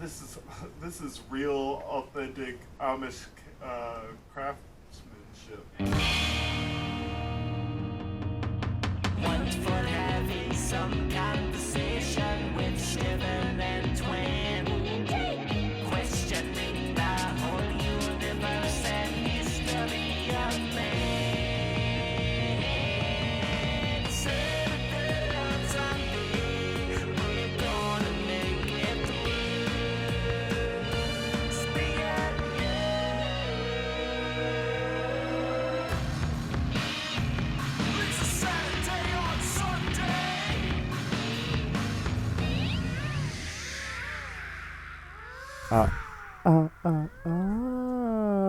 this is real, authentic Amish craftsmanship. Want for having some conversation with Steven and Twan. Questioning the whole universe and history of man. Saturday on Sunday, we're gonna make it through. Speak up, yeah. It's a Saturday on Sunday.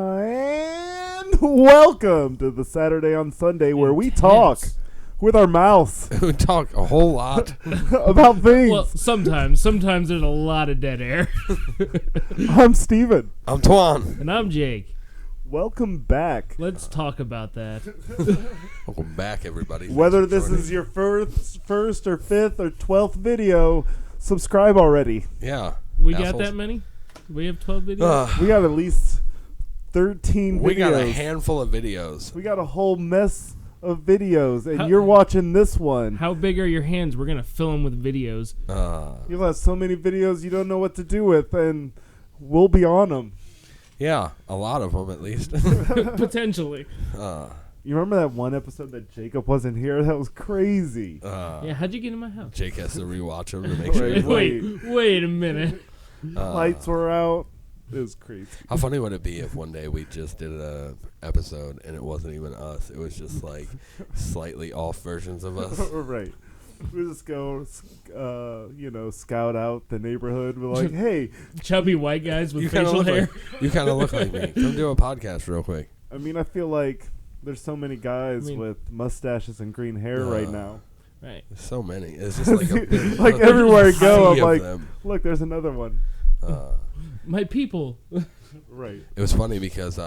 And welcome to the Saturday on Sunday where we talk with our mouths We talk a whole lot. about things. Well, sometimes there's a lot of dead air. I'm Steven. I'm Twan. And I'm Jake. Welcome back. Let's talk about that. Welcome back, everybody. Whether Thanks for this is joining. your first or fifth or 12th video, subscribe already. Yeah. We got assholes. that many? We have 12 videos? We got at least 13 videos. We got a handful of videos. We got a whole mess of videos, and How- you're watching this one. How big are your hands? We're going to fill them with videos. You'll have so many videos you don't know what to do with, and we'll be on them. Yeah, a lot of them at least. Potentially. You remember that one episode that Jacob wasn't here? That was crazy. Yeah, how'd you get in my house? Jake has to rewatch them to make sure. Wait a minute. Lights were out. It was crazy. How funny would it be if one day we just did a episode and it wasn't even us? It was just like slightly off versions of us. Right. We just go, scout out the neighborhood. We're like, hey. Chubby white guys with You kind of facial look hair. like you kind of look like me. Come do a podcast real quick. I mean, I feel like there's so many guys with mustaches and green hair right now. Right. There's so many. It's just like a big, like everywhere I go, I'm sea of like, them. look, there's another one. My people. Right. It was funny because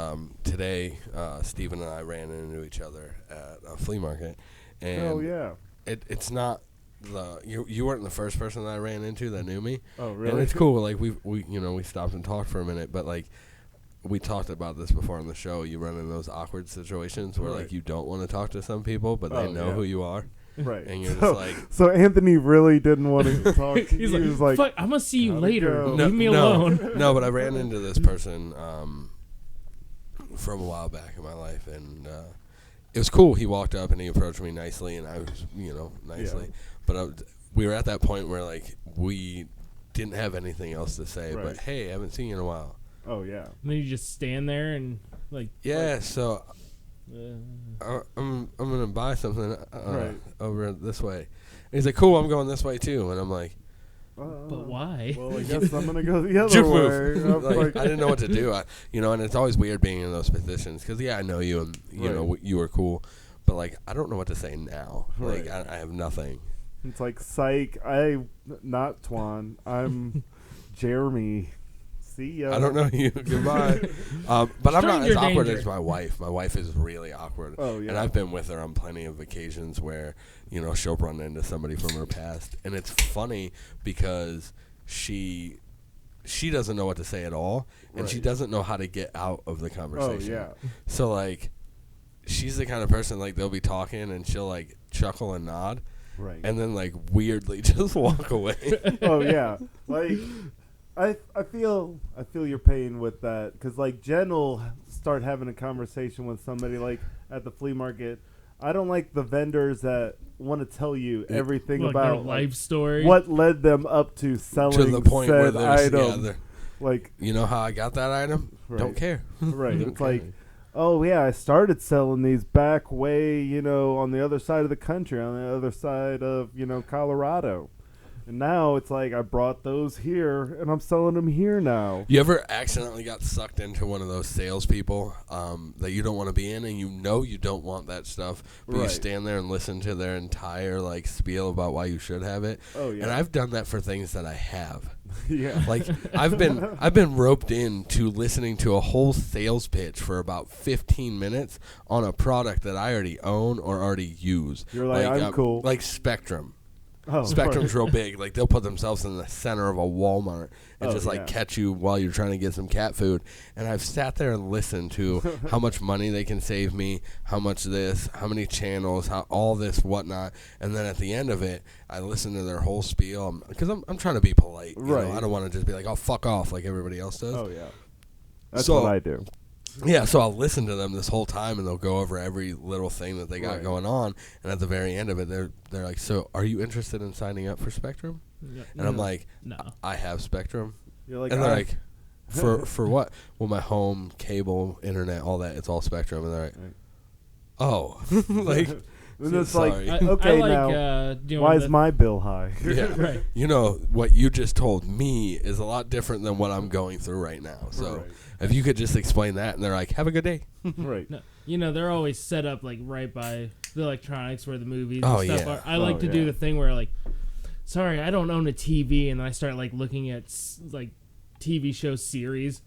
today Steven and I ran into each other at a flea market, and Oh yeah. it's not you weren't the first person that I ran into that knew me. Oh really? And it's cool. Like we stopped and talked for a minute, but like we talked about this before on the show. You run in those awkward situations where like you don't want to talk to some people, but they know who you are. Right. And you're just like, so Anthony really didn't want to talk. He's he was like, fuck, I'm going to see you how'd it later. go? Leave me alone. No, but I ran into this person from a while back in my life, and it was cool. He walked up and he approached me nicely, and I was, nicely. Yeah. But we were at that point where like we didn't have anything else to say. Right. But hey, I haven't seen you in a while. oh yeah. And then you just stand there and like. Yeah, so I'm gonna buy something Right. over this way. And he's like, cool, I'm going this way too. And I'm like, But why? Well, I guess I'm gonna go the other juke way. move. I'm Like, I didn't know what to do. And it's always weird being in those positions because I know you and you were cool, but like I don't know what to say now. Like Right. I have nothing. It's like, psych. Not Twan. I'm Jeremy. See ya. I don't know you. Goodbye. But I'm not as Stranger awkward danger. as my wife. My wife is really awkward. Oh, yeah. And I've been with her on plenty of occasions where, she'll run into somebody from her past. And it's funny because she doesn't know what to say at all. And she Right. doesn't know how to get out of the Oh conversation. yeah. So, like, she's the kind of person, like, they'll be talking and she'll, like, chuckle and nod. Right. And then, like, weirdly just walk away. Oh yeah. Like I feel your pain with that, because like Jen will start having a conversation with somebody like at the flea market. I don't like the vendors that want to tell you everything Like their about life story. what led them up to selling to the point where said there's, item. Like, you know how I got that item? Right. Don't care. right. Don't It's care. like, oh yeah, I started selling these back way, on the other side of the country, on the other side of, Colorado. And now it's like I brought those here and I'm selling them here now. You ever accidentally got sucked into one of those salespeople that you don't want to be in, and you don't want that stuff, but you Right. stand there and listen to their entire like spiel about why you should have it? Oh yeah. And I've done that for things that I have. Yeah. Like I've been roped into listening to a whole sales pitch for about 15 minutes on a product that I already own or already use. You're like, I'm cool. Like Spectrum. Oh, Spectrum's real big. Like, they'll put themselves in the center of a Walmart and just, like, catch you while you're trying to get some cat food. And I've sat there and listened to how much money they can save me, how much this, how many channels, how all this, whatnot. And then at the end of it, I listen to their whole spiel. Because I'm trying to be polite. You know? I don't want to just be like, oh, fuck off like everybody else does. Oh, yeah. That's what I do. Yeah, so I'll listen to them this whole time, and they'll go over every little thing that they got going on. And at the very end of it, they're like, "So, are you interested in signing up for Spectrum?" And I'm like, "No, I have Spectrum." You're like, and they're like, "For what?" Well, my home, cable, internet, all that, it's all Spectrum. And they're like, "Oh, like." And it's sorry. like, okay, now, why is my bill high? Yeah, right. You know, what you just told me is a lot different than what I'm going through right now. So if you could just explain that, and they're like, have a good day. Right. No, you know, they're always set up, like, right by the electronics where the movies and stuff are. I like to do the thing where, like, sorry, I don't own a TV, and then I start, like, looking at, like, TV show series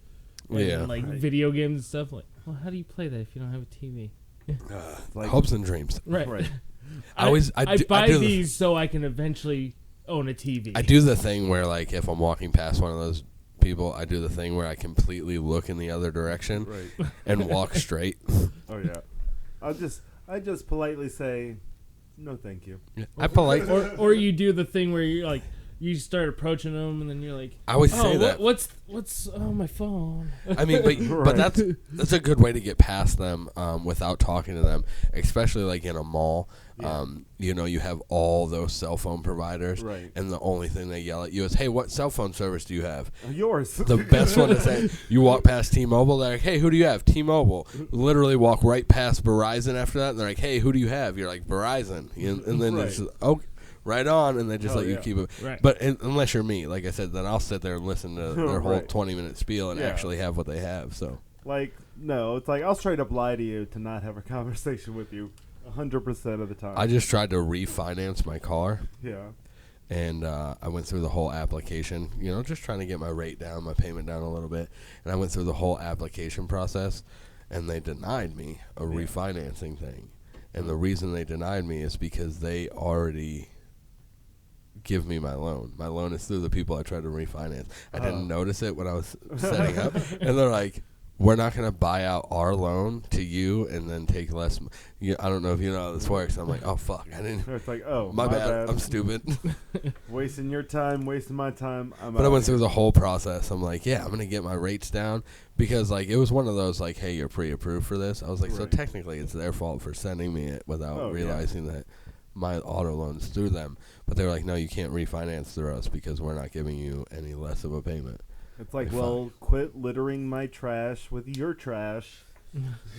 and, like, video games and stuff. Like, well, how do you play that if you don't have a TV? Like hopes and dreams. Right. I buy these so I can eventually own a TV. I do the thing where, like, if I'm walking past one of those people, I do the thing where I completely look in the other direction and walk straight. Oh yeah. I just politely say, no, thank you. Yeah. I polite. Or you do the thing where you're like, you start approaching them, and then you're like, I always say that. What's my phone? I mean, but that's a good way to get past them without talking to them, especially like in a mall. Yeah. You know, you have all those cell phone providers, and the only thing they yell at you is, "Hey, what cell phone service do you have?" Yours. The best one to say. You walk past T-Mobile, they're like, "Hey, who do you have?" T-Mobile. Literally walk right past Verizon after that, and they're like, "Hey, who do you have?" You're like, "Verizon," and then it's just, okay. Right on, and they just let you keep it. Right. But unless you're me, like I said, then I'll sit there and listen to their whole 20-minute spiel and actually have what they have. So, like, no, it's like I'll straight up lie to you to not have a conversation with you 100% of the time. I just tried to refinance my car. Yeah. And I went through the whole application, you know, just trying to get my rate down, my payment down a little bit. And I went through the whole application process, and they denied me a refinancing thing. And the reason they denied me is because they already give me my loan. My loan is through the people I tried to refinance. I didn't notice it when I was setting up. And they're like, we're not going to buy out our loan to you and then take less. I don't know if you know how this works. I'm like, oh, fuck. I didn't. It's like, oh, my bad. I'm stupid. Wasting your time, wasting my time. But I went through the whole process. I'm like, yeah, I'm going to get my rates down. Because, like, it was one of those, like, hey, you're pre-approved for this. I was like, so technically it's their fault for sending me it without realizing that my auto loan's through them. But they were like, no, you can't refinance through us because we're not giving you any less of a payment. It's like, well, quit littering my trash with your trash.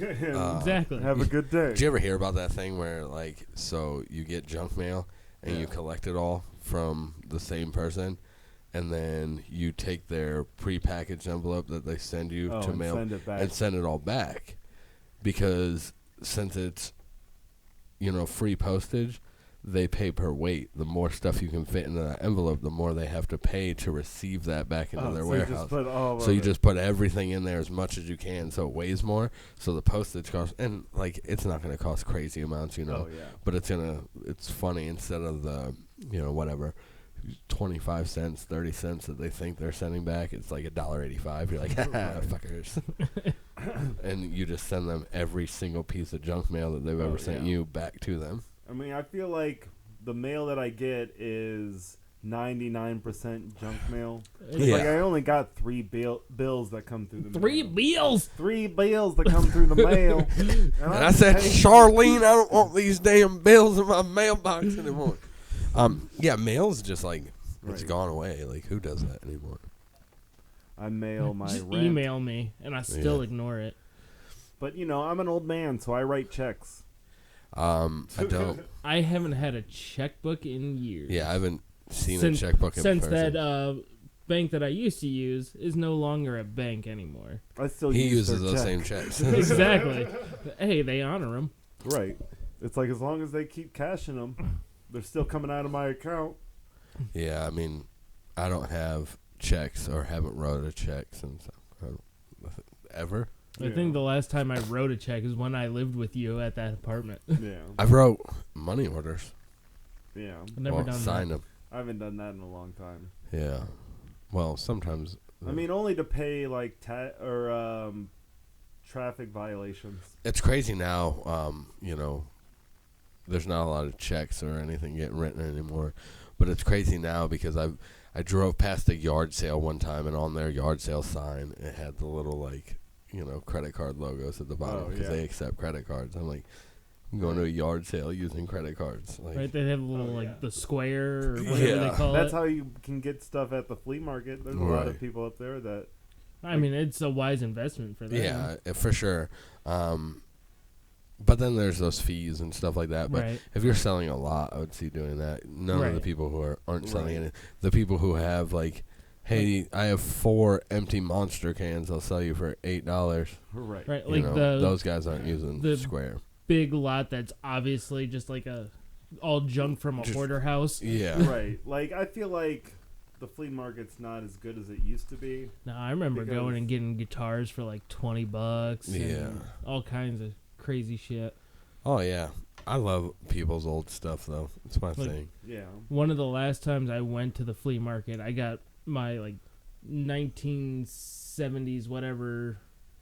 Exactly. Have a good day. Did you ever hear about that thing where, like, so you get junk mail and you collect it all from the same person, and then you take their prepackaged envelope that they send you to mail and send it all back? Because since it's, you know, free postage, they pay per weight. The more stuff you can fit into that envelope, the more they have to pay to receive that back into their warehouse. So you just put everything in there as much as you can so it weighs more. So the postage costs, and like, it's not going to cost crazy amounts, you know. But it's funny, instead of the, you know, whatever, 25 cents, 30 cents that they think they're sending back, it's like $1.85. You're like, haha, fuckers. And you just send them every single piece of junk mail that they've ever sent you back to them. I mean, I feel like the mail that I get is 99% junk mail. Like, I only got 3 bills that come through the mail. 3 bills? 3 bills that come through the mail. And I said, Charlene, I don't want these damn bills in my mailbox anymore. Yeah, mail's just like, it's gone away. Like, who does that anymore? I mail my Just rent. email me, and I still ignore it. But, you know, I'm an old man, so I write checks. I don't. I haven't had a checkbook in years. Yeah, I haven't seen a checkbook in since person. that bank that I used to use is no longer a bank anymore. He uses those same checks. Exactly. Hey, they honor them. Right. It's like, as long as they keep cashing them, they're still coming out of my account. Yeah, I mean, I don't have checks or haven't wrote a check since ever. I think the last time I wrote a check is when I lived with you at that apartment. Yeah. I've wrote money orders. Yeah. I've never done sign that. them. I haven't done that in a long time. Yeah. Well, sometimes. I mean, only to pay like traffic violations. It's crazy now. There's not a lot of checks or anything getting written anymore, but it's crazy now because I drove past a yard sale one time, and on their yard sale sign it had the little credit card logos at the bottom because they accept credit cards. I'm like, I'm going to a yard sale using credit cards. Like, right, they have a little the square or whatever they call That's it. how you can get stuff at the flea market. There's a lot of people up there that. I mean, it's a wise investment for them. Yeah, for sure. But then there's those fees and stuff like that. But if you're selling a lot, I would see doing that. None of the people who aren't selling it. The people who have hey, I have 4 empty Monster cans. I'll sell you for $8. Right. Like those guys aren't using the Square. Big lot that's obviously just all junk from a hoarder house. Yeah. Right. Like, I feel like the flea market's not as good as it used to be. No, I remember going and getting guitars for $20. Yeah. And all kinds of crazy shit. Oh, yeah. I love people's old stuff, though. It's my thing. Yeah. One of the last times I went to the flea market, I got my 1970s whatever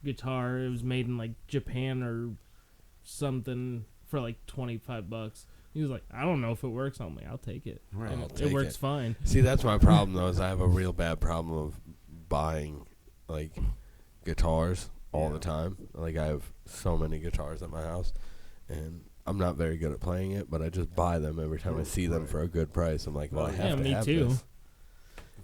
guitar. It was made in Japan or something for $25. He was like, I don't know if it works. I'm like, I'll take it. Right. It works fine. See, that's my problem though. Is I have a real bad problem of buying guitars all the time. I have so many guitars at my house, and I'm not very good at playing it. But I just buy them every time I see them for a good price. I'm like, well, I have to have this.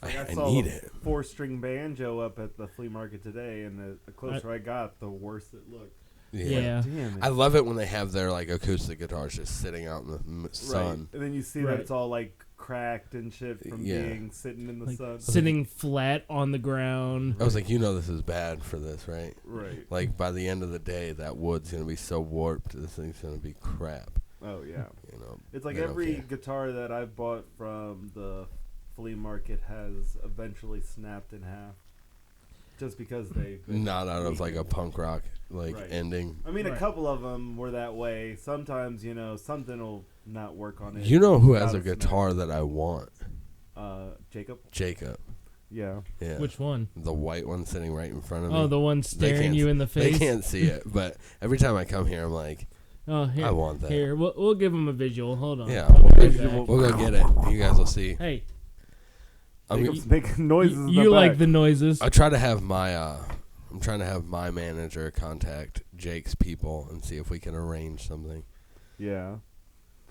I need it. 4-string banjo up at the flea market today, and the closer I got, the worse it looked. Yeah. Damn it. I love it when they have their acoustic guitars just sitting out in the sun. Right. And then you see that it's all cracked and shit from being sitting in the sun. Sitting flat on the ground. I was like, this is bad for this, right? Right. By the end of the day, that wood's going to be so warped, this thing's going to be crap. Oh, yeah. It's like every guitar that I've bought from the flea market has eventually snapped in half. Just because they've been not out of a punk rock ending. I mean, a couple of them were that way. Sometimes something will not work on it. You know who has a guitar that I want? Jacob. Yeah. Which one? The white one sitting right in front of me. Oh, the one staring you in the face. They can't see it, but every time I come here, I'm like, oh, here, I want that. Here, we'll give him a visual. Hold on. Yeah, we'll go get it. You guys will see. Hey. Jacob's making noises. You like the noises. I try to have my I'm trying to have my manager contact Jake's people and see if we can arrange something. Yeah.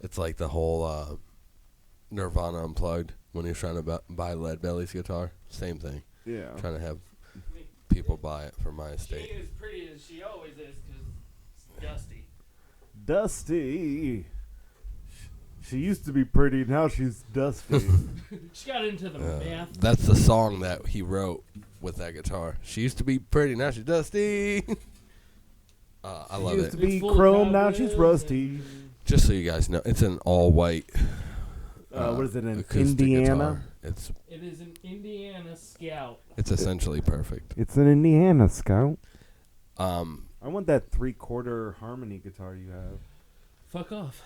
It's like the whole Nirvana Unplugged when he was trying to buy Leadbelly's guitar. Same thing. Yeah. Trying to have people buy it for my estate. She ain't as pretty as she always is because it's dusty. Dusty. She used to be pretty, now she's dusty. She got into the math. That's the song that he wrote with that guitar. She used to be pretty, now she's dusty. I love it. She used to be chrome, now she's rusty. Just so you guys know, it's an all-white what is it, an Indiana? Guitar. It is an Indiana Scout. It's essentially perfect. It's an Indiana Scout. I want that 3/4 harmony guitar you have. Fuck off.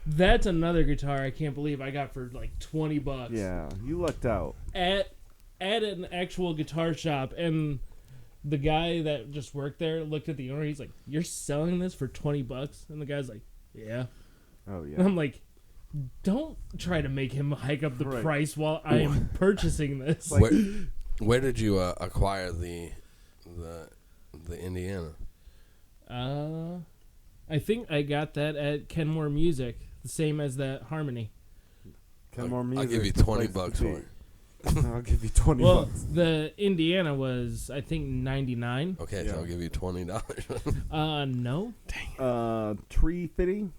That's another guitar I can't believe I got for $20. Yeah, you lucked out. At an actual guitar shop, and the guy that just worked there looked at the owner. He's like, "You're selling this for $20?" And the guy's like, "Yeah." Oh yeah. And I'm like, "Don't try to make him hike up the price while I am purchasing this." Where did you acquire the Indiana? I think I got that at Kenmore Music, the same as that Harmony. Kenmore Music. I'll give you $20 for it. I'll give you $20. Well, the Indiana was, I think, $99. Okay, so I'll give you $20. No. Dang. $3.50.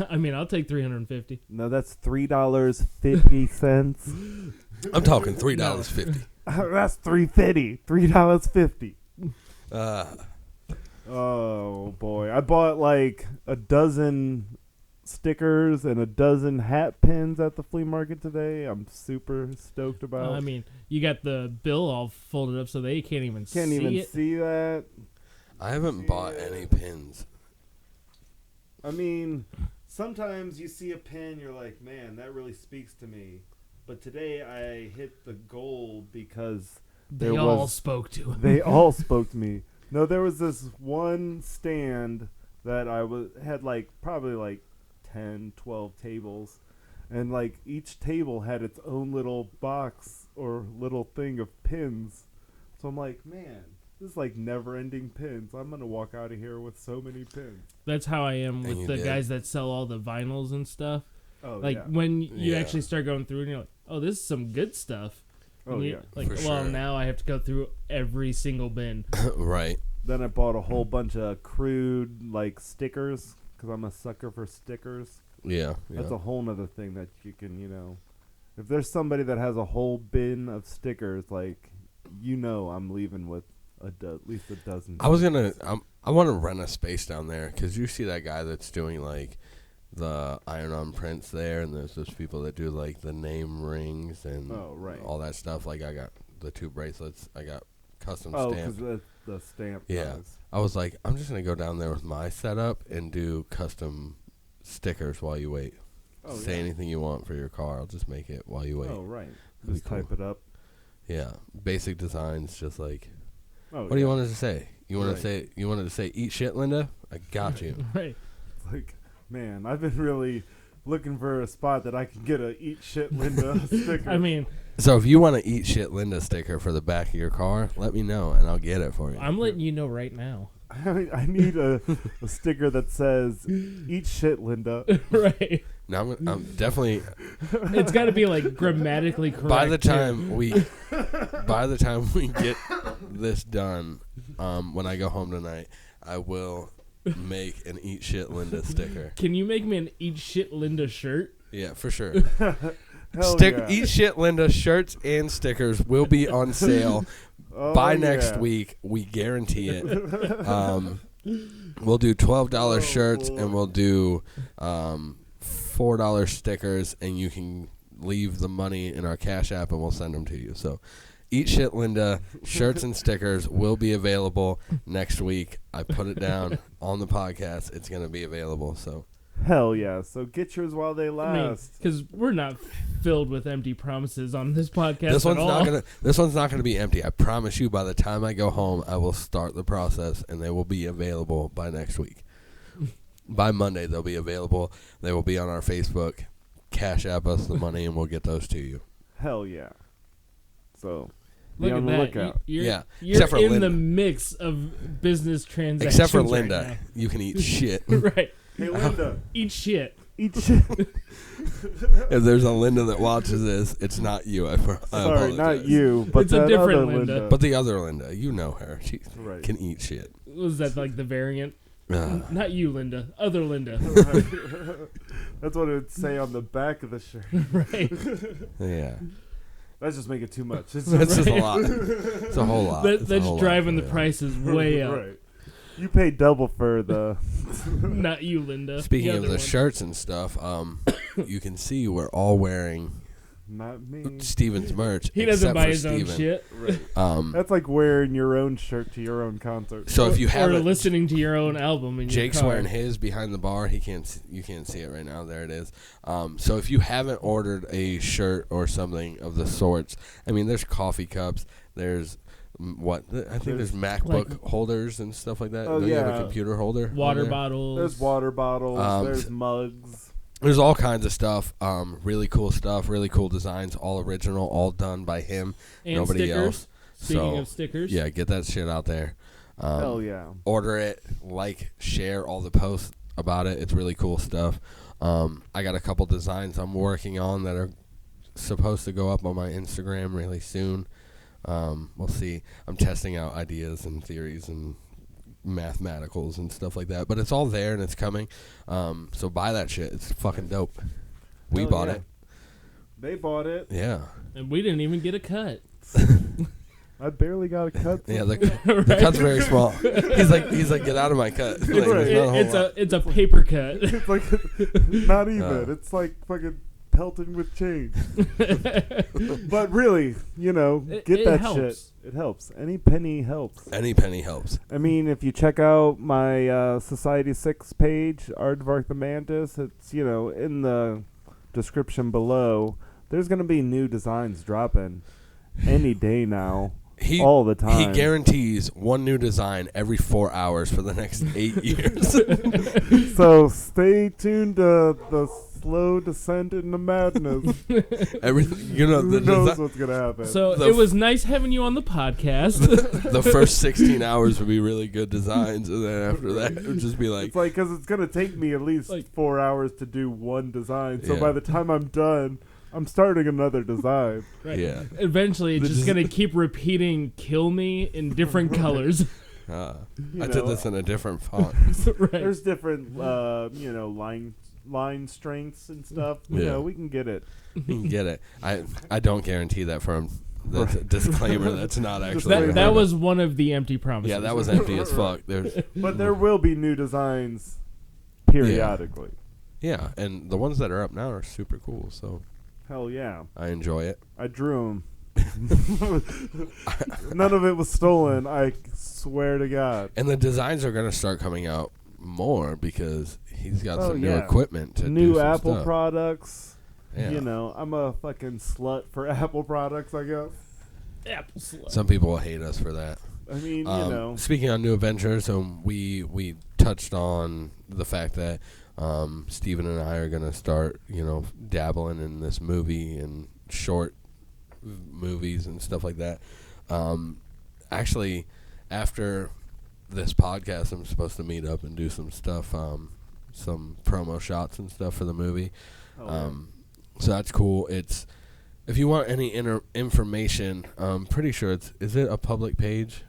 I mean, I'll take $350. No, that's $3.50. I'm talking $3.50. That's $3.50. $3.50. Oh boy, I bought a dozen stickers and a dozen hat pins at the flea market today. I'm super stoked about. I mean, you got the bill all folded up so they can't even see it. See that. I haven't bought any pins. I mean, sometimes you see a pin, you're like, man, that really speaks to me. But today I hit the goal because they all spoke to him. They all spoke to me. No, there was this one stand that had like probably like 10, 12 tables. And like each table had its own little box or little thing of pins. So I'm like, man, this is like never-ending pins. I'm going to walk out of here with so many pins. That's how I am with the guys that sell all the vinyls and stuff. Oh, like when you actually start going through and you're like, oh, this is some good stuff. Oh, and yeah. Like, for well, sure. now I have to go through every single bin. Right. Then I bought a whole bunch of crude like stickers because I'm a sucker for stickers. Yeah. That's a whole nother thing that you can, if there's somebody that has a whole bin of stickers, like, I'm leaving with at least a dozen. I want to rent a space down there because you see that guy that's doing like the iron-on prints there, and there's those people that do like the name rings and all that stuff. Like I got the 2 bracelets. I got custom stamped. Oh, because the stamp. Yeah. Guys. I was like, I'm just gonna go down there with my setup and do custom stickers while you wait. Say anything you want for your car. I'll just make it while you wait. Oh, right. That'd Just be cool. type it up. Yeah, basic designs, just like. Oh, What do you want us to say? You wanted to say "Eat shit, Linda"? I got you. Right. It's like, man, I've been really looking for a spot that I can get a "Eat Shit Linda" sticker. I mean, So if you want to "Eat shit, Linda" sticker for the back of your car, let me know and I'll get it for you. I'm letting you know right now. I need a sticker that says "Eat Shit Linda." Right. Now I'm definitely. It's got to be like grammatically correct. By the time we get this done, when I go home tonight, I will make an "Eat shit, Linda" sticker. Can you make me an "Eat Shit Linda" shirt? Yeah, for sure. Hell yeah. "Eat shit, Linda" shirts and stickers will be on sale by next week. We guarantee it. We'll do $12 shirts and we'll do $4 stickers, and you can leave the money in our Cash App and we'll send them to you. So "Eat shit, Linda" shirts and stickers will be available next week. I put it down on the podcast. It's going to be available. So Hell yeah. So get yours while they last. Because we're not filled with empty promises on this podcast this at one's all. not gonna be empty. I promise you. By the time I go home, I will start the process, and they will be available by next week. By Monday, they'll be available. They will be on our Facebook. Cash App us the money, and we'll get those to you. Hell yeah. So Look be on at the that. lookout. You're Except for in Linda. the mix of business transactions. Except for right Linda, now. you can eat shit. Right. Hey Linda, Eat shit. eat shit. If there's a Linda that watches this, it's not you. I Sorry, apologize. not you, but It's a that different other Linda. But the other Linda, you know her. She Right. can eat shit. Was that like the variant? Ugh. Not you, Linda. Other Linda. That's what it would say on the back of the shirt. Right. Yeah. That's just making it too much. It's That's just a lot. It's a whole lot. It's a That's whole lot driving the for you. prices way up. Right. You pay double for the. Not you, Linda. Speaking of other the one. shirts and stuff, you can see we're all wearing Not me. Steven's merch. He doesn't except buy for his own Steven. shit. Right. That's like wearing your own shirt to your own concert. So if you Or haven't, listening to your own album in Jake's your car. wearing his behind the bar. You can't see it right now. There it is. So if you haven't ordered a shirt or something of the sorts, I mean, there's coffee cups. There's I think there's MacBook holders and stuff like that. Oh, Don't you have a yeah. computer holder? Water on there? bottles. There's water bottles. There's mugs. There's all kinds of stuff. Really cool stuff. Really cool designs. All original. All done by him. And Nobody stickers. else. Speaking So, of stickers. yeah, get that shit out there. Hell yeah. Order it, share all the posts about it. It's really cool stuff. I got a couple designs I'm working on that are supposed to go up on my Instagram really soon. We'll see. I'm testing out ideas and theories and mathematicals and stuff like that. But it's all there and it's coming. So buy that shit. It's fucking dope. We Hell bought yeah. it. They bought it. Yeah. And we didn't even get a cut. I barely got a cut. Yeah, the cut's very small. He's like, get out of my cut. Like, Right. there's not a whole lot. It's a paper cut. It's like not even. Uh. It's like fucking pelting with chains. But really, get that helps. shit. It helps. Any penny helps. Any penny helps. I mean, if you check out my Society 6 page, Aardvarkthemantis, it's, in the description below. There's going to be new designs dropping any day now. All the time. He guarantees one new design every 4 hours for the next 8 years. So stay tuned to the slow descent into madness. Everything, Who knows what's going to happen? So it was nice having you on the podcast. The first 16 hours would be really good designs, and then after that, it would just be like... It's like, because it's going to take me at least 4 hours to do one design. So Yeah. by the time I'm done, I'm starting another design. Right. Yeah. Eventually, it's just going to keep repeating "kill me" in different colors. I did this in a different font. Right. There's different, line strengths and stuff. Yeah. We can get it. You can get it. I don't guarantee that from... That's a disclaimer. That's not actually... That was one of the empty promises. Yeah, that was empty as fuck. But there will be new designs periodically. Yeah, and the ones that are up now are super cool, so... Hell yeah. I enjoy it. I drew them. None of it was stolen, I swear to God. And the designs are going to start coming out more because he's got some new equipment to new do some Apple stuff. products. Yeah. I'm a fucking slut for Apple products, I guess. Apple slut. Some people will hate us for that. I mean, Speaking on new adventures, we touched on the fact that Steven and I are going to start, dabbling in this movie and short movies and stuff like that. Actually, after this podcast, I'm supposed to meet up and do some stuff, some promo shots and stuff for the movie. So that's cool. It's if you want any information, I'm pretty sure is it a public page?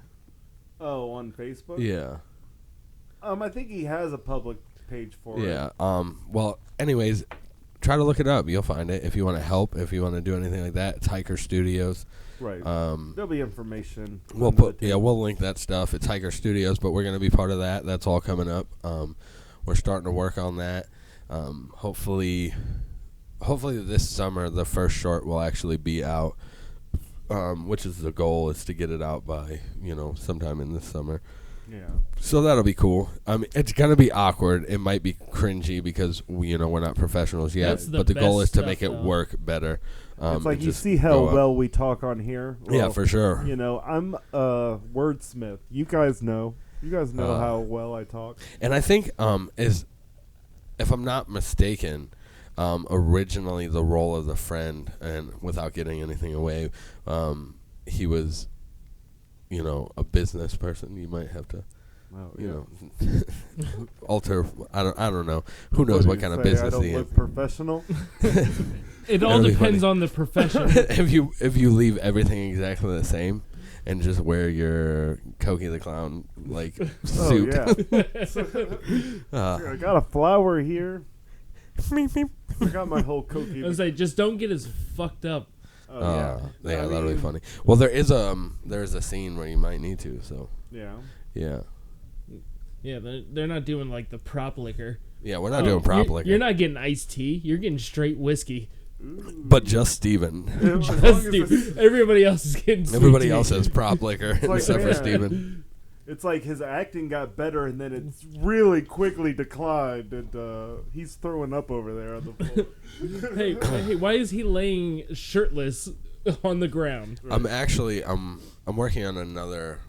Oh, on Facebook? Yeah. I think he has a public page for it. Yeah. Well, anyways, try to look it up. You'll find it. If you want to help, if you want to do anything like that, it's Hiker Studios. Right. There'll be information. We'll link that stuff. It's Hiker Studios, but we're going to be part of that. That's all coming up. We're starting to work on that. Hopefully this summer the first short will actually be out. Which is the goal, is to get it out by, sometime in this summer. Yeah. So that'll be cool. It's gonna be awkward. It might be cringy because we're not professionals yet. But the goal is to make it work better. It's like you see how well we talk on here. Well, yeah, for sure. I'm a wordsmith. You guys know. How well I talk. And I think if I'm not mistaken, originally the role of the friend, and without getting anything away, he was, a business person. You might have to, alter. I don't know. Who knows what kind of business he is? Look professional. It all depends on the profession. If you leave everything exactly the same and just wear your Cokie the Clown suit. I got a flower here. I got my whole Cokie. I was like, just don't get as fucked up. Yeah, that'll be funny. Well, there's a scene where you might need to. So yeah. They're not doing the prop liquor. Yeah, we're not doing prop liquor. You're not getting iced tea. You're getting straight whiskey. But just Steven. Everybody else is getting sweet Everybody tea. else has prop liquor except for Steven. It's like his acting got better and then it's really quickly declined, and he's throwing up over there on the floor. hey, why is he laying shirtless on the ground? Right. I'm working on another.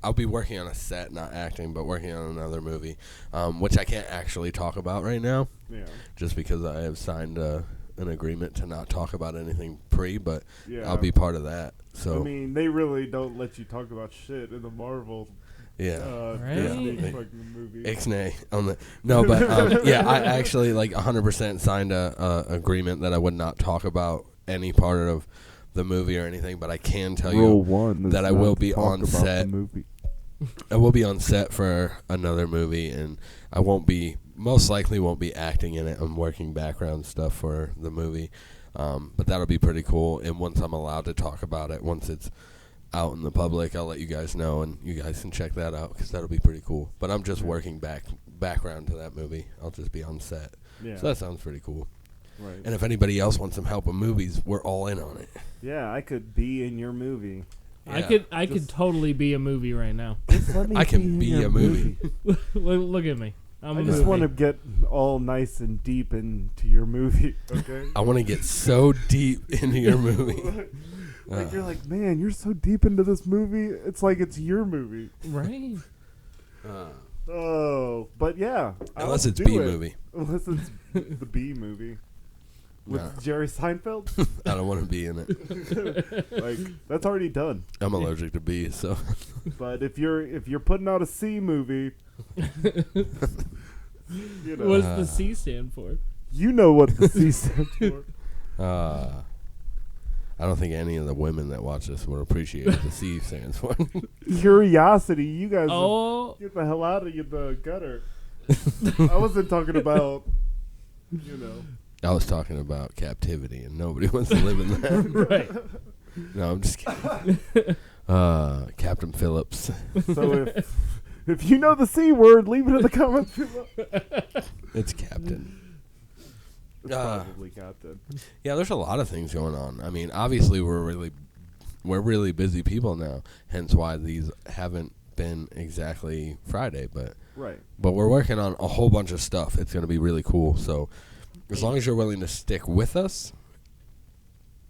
I'll be working on a set, not acting, but working on another movie, which I can't actually talk about right now. Yeah. Just because I have signed an agreement to not talk about anything but I'll be part of that. So they really don't let you talk about shit in the Marvel. Disney fucking movie. Ixnay on the no, but I actually 100% signed a agreement that I would not talk about any part of the movie or anything, but I can tell you that I will be on set. I will be on set for another movie, and I most likely won't be acting in it. I'm working background stuff for the movie, but that'll be pretty cool. And once I'm allowed to talk about it, once it's out in the public, I'll let you guys know, and you guys can check that out because that'll be pretty cool. But I'm just working background to that movie. I'll just be on set. Yeah. So that sounds pretty cool. Right. And if anybody else wants some help with movies, we're all in on it. Yeah, I could be in your movie. Yeah. I could totally be a movie right now. I can be a movie. Look at me. I just want to get all nice and deep into your movie, okay? I want to get so deep into your movie. Like you're like, man, you're so deep into this movie. It's like it's your movie, right? Oh, but yeah. Unless it's B movie. Unless it's the B movie with Jerry Seinfeld. I don't want to be in it. Like that's already done. I'm allergic to bees, so. But if you're putting out a C movie, you know, what does the C stand for? You know what the C stands for. I don't think any of the women that watch this would appreciate what the C stands for. Curiosity. You guys get the hell out of the gutter. I wasn't talking about, you know. I was talking about captivity, and nobody wants to live in that. Right. No, I'm just kidding. Captain Phillips. So if you know the C word, leave it in the comments below. It's Captain. It's probably Captain. Yeah, there's a lot of things going on. I mean, obviously we're really busy people now, hence why these haven't been exactly Friday, but we're working on a whole bunch of stuff. It's going to be really cool. So as long as you're willing to stick with us,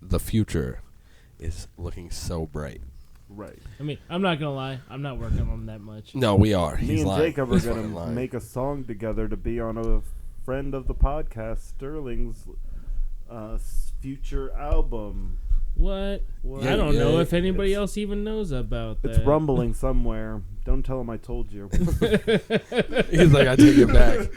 the future is looking so bright. Right. I mean, I'm not gonna lie. I'm not working on that much. No, we are. Me and Jacob are gonna make a song together to be on a friend of the podcast, Sterling's future album. What? Yeah, I don't know if anybody else even knows about that. It's rumbling somewhere. Don't tell him I told you. He's like, I take it back.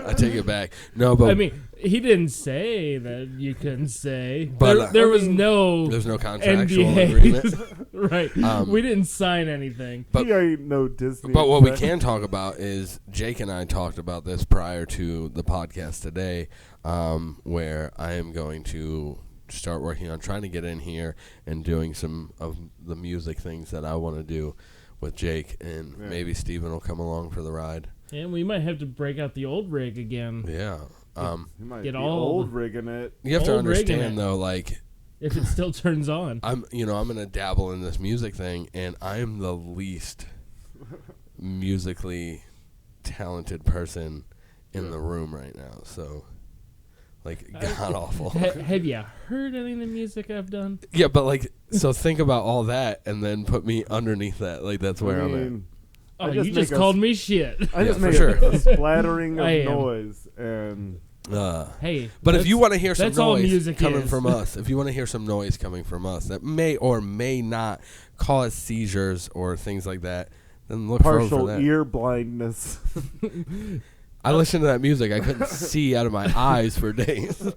I take it back. No, but I mean, he didn't say that you couldn't say. But there's no contractual NDAs. agreement. Right. We didn't sign anything. But he ain't no Disney. But what we can talk about is Jake and I talked about this prior to the podcast today, where I am going to start working on trying to get in here and doing some of the music things that I want to do with Jake, and maybe Steven will come along for the ride. And we might have to break out the old rig again. Yeah. You might get be all old rigging it. You have to understand though, like, if it still turns on. I'm gonna dabble in this music thing, and I'm the least musically talented person in the room right now. So, like, god awful. Have you heard any of the music I've done? Yeah, but like, so think about all that, and then put me underneath that. Like, that's where I'm at. Oh, you just called me shit. I just make a splattering of noise and. Hey, but if you want to hear some noise coming from us, if you want to hear some noise coming from us that may or may not cause seizures or things like that, then look for that. Partial ear blindness. I listened to that music. I couldn't see out of my eyes for days.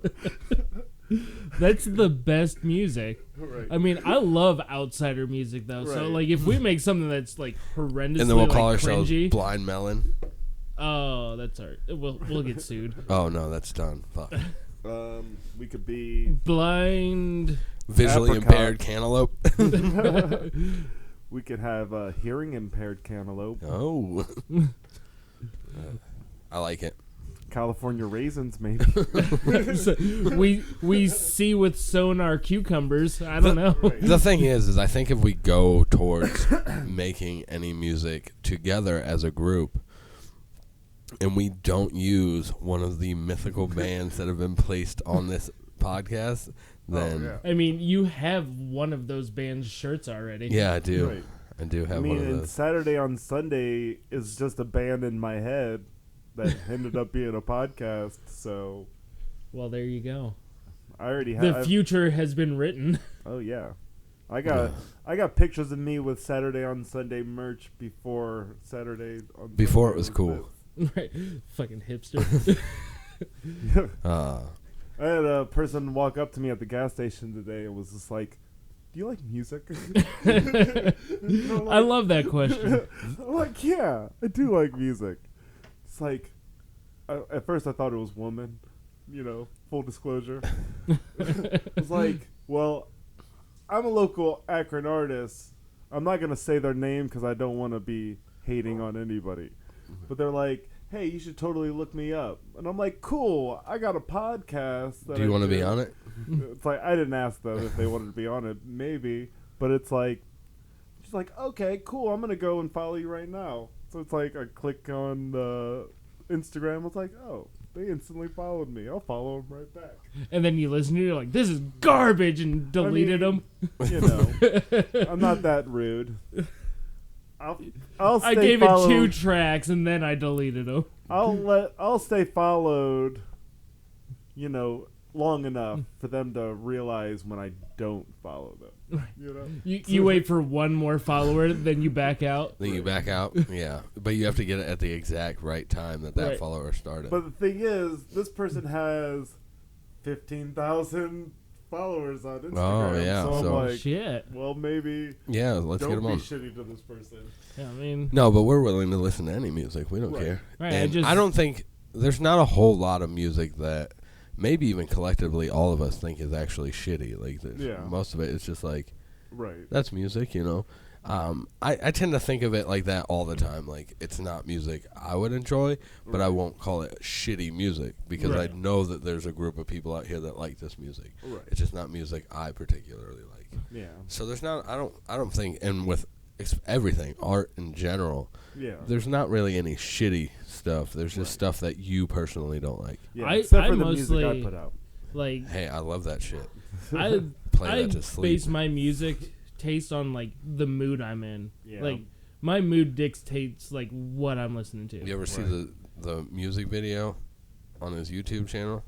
That's the best music. Right. I mean, I love outsider music though. Right. So like, if we make something that's like horrendously and then we'll call ourselves Blind Melon. Oh, that's all right. We'll get sued. Oh no, that's done. Fuck. We could be blind, visually impaired Cantaloupe. We could have a hearing impaired Cantaloupe. Oh, I like it. California raisins, maybe. So we see with sonar cucumbers. I don't know. The thing is I think if we go towards making any music together as a group, and we don't use one of the mythical bands that have been placed on this podcast, then I mean, you have one of those band's shirts already. Yeah, I do. Right. I do have one of those. Saturday on Sunday is just a band in my head that ended up being a podcast. So, well, there you go. I already have. The future has been written. Oh yeah, I got pictures of me with Saturday on Sunday merch before Saturday on before Sunday it was cool. Right, fucking hipster. I had a person walk up to me at the gas station today and was just like, "Do you like music?" I love that question. I'm like, yeah, I do like music. It's like, at first I thought it was woman, full disclosure. It's like, well, I'm a local Akron artist. I'm not going to say their name because I don't want to be hating on anybody. But they're like, hey, you should totally look me up. And I'm like, cool, I got a podcast. Do you want to be on it? It's like, I didn't ask them if they wanted to be on it, maybe. But it's like, she's like, okay, cool, I'm going to go and follow you right now. So it's like, I click on Instagram, it's like, oh, they instantly followed me. I'll follow them right back. And then you listen to it, you're like, this is garbage, and deleted them. You know, I'm not that rude. I gave it 2 tracks, and then I deleted them. I'll stay followed, you know, long enough for them to realize when I don't follow them. You know, you wait for one more follower, then you back out. Then you back out, yeah. But you have to get it at the exact right time that follower started. But the thing is, this person has 15,000 followers on Instagram. Oh yeah, so I'm like, shit. Well, maybe. Yeah, let's get them on. Don't be shitty to this person. Yeah, I mean, no, but we're willing to listen to any music. We don't care. Right, and I don't think there's not a whole lot of music that maybe even collectively all of us think is actually shitty. Like, most of it is just like, that's music, you know. I tend to think of it like that all the time. Like, it's not music I would enjoy, but I won't call it shitty music because I know that there's a group of people out here that like this music. It's just not music I particularly like. Yeah. So there's not. I don't think. And with everything, art in general, there's not really any shitty stuff. There's just stuff that you personally don't like. Yeah. Except for the music I put out. Like, hey, I love that shit. I play that to sleep. Base my music taste on like the mood I'm in. Like, my mood dictates like what I'm listening to. You ever see the music video on his YouTube channel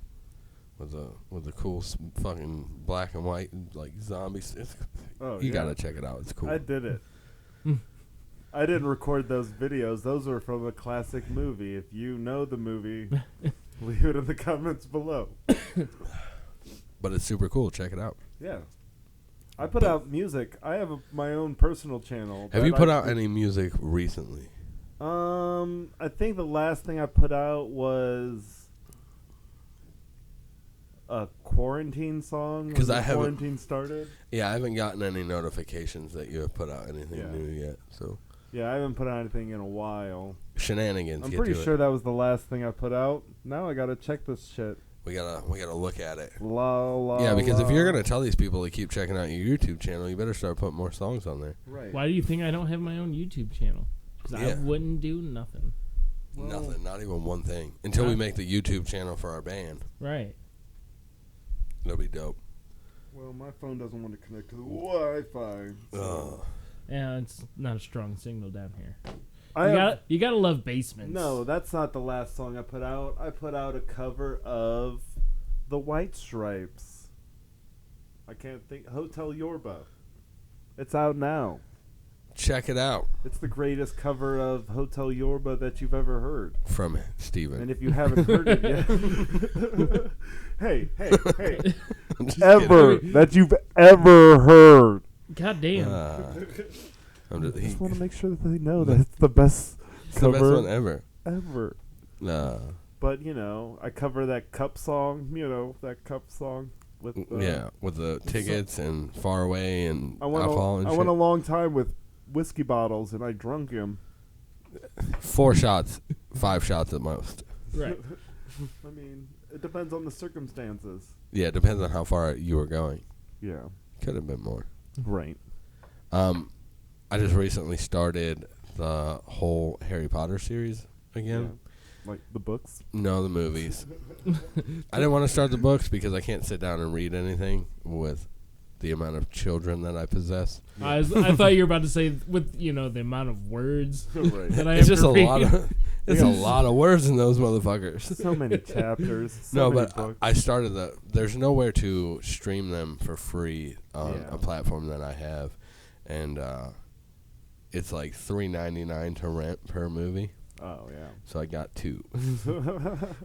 with the cool fucking black and white like zombies? You gotta check it out. It's cool. I did it. I didn't record those videos. Those are from a classic movie. If you know the movie, leave it in the comments below. But it's super cool. Check it out. Yeah. I put out music. I have my own personal channel. Have you put out any music recently? I think the last thing I put out was a quarantine song when the quarantine started. Yeah, I haven't gotten any notifications that you have put out anything new yet. So yeah, I haven't put out anything in a while. Shenanigans. I'm pretty sure that was the last thing I put out. Now I gotta check this shit. We gotta look at it. Yeah, because if you're gonna tell these people to keep checking out your YouTube channel, you better start putting more songs on there. Right. Why do you think I don't have my own YouTube channel? Because I wouldn't do nothing. Nothing, not even one thing. Until we make the YouTube channel for our band. Right. That'll be dope. Well, my phone doesn't want to connect to the Wi-Fi. So. Yeah, it's not a strong signal down here. You gotta love basements. No, that's not the last song I put out. I put out a cover of the White Stripes. I can't think. Hotel Yorba. It's out now. Check it out. It's the greatest cover of Hotel Yorba that you've ever heard. From Steven. And if you haven't heard it yet. hey. Ever. That you've ever heard. God damn. I just want to make sure that they know that it's the best cover. The best one ever. Ever. Nah. But, you know, I cover that Cup song, with the tickets and Far Away and alcohol and shit. I went a long time with whiskey bottles, and I drunk him. 4 shots, 5 shots at most. Right. I mean, it depends on the circumstances. Yeah, it depends on how far you were going. Yeah. Could have been more. Right. I just recently started the whole Harry Potter series again. Yeah. Like the books? No, the movies. I didn't want to start the books because I can't sit down and read anything with the amount of children that I possess. I thought you were about to say with the amount of words that I have just to a read. lot of it's a lot of words in those motherfuckers. So many chapters. But I started there's nowhere to stream them for free on a platform that I have, and it's like $3.99 to rent per movie. Oh yeah. So I got 2.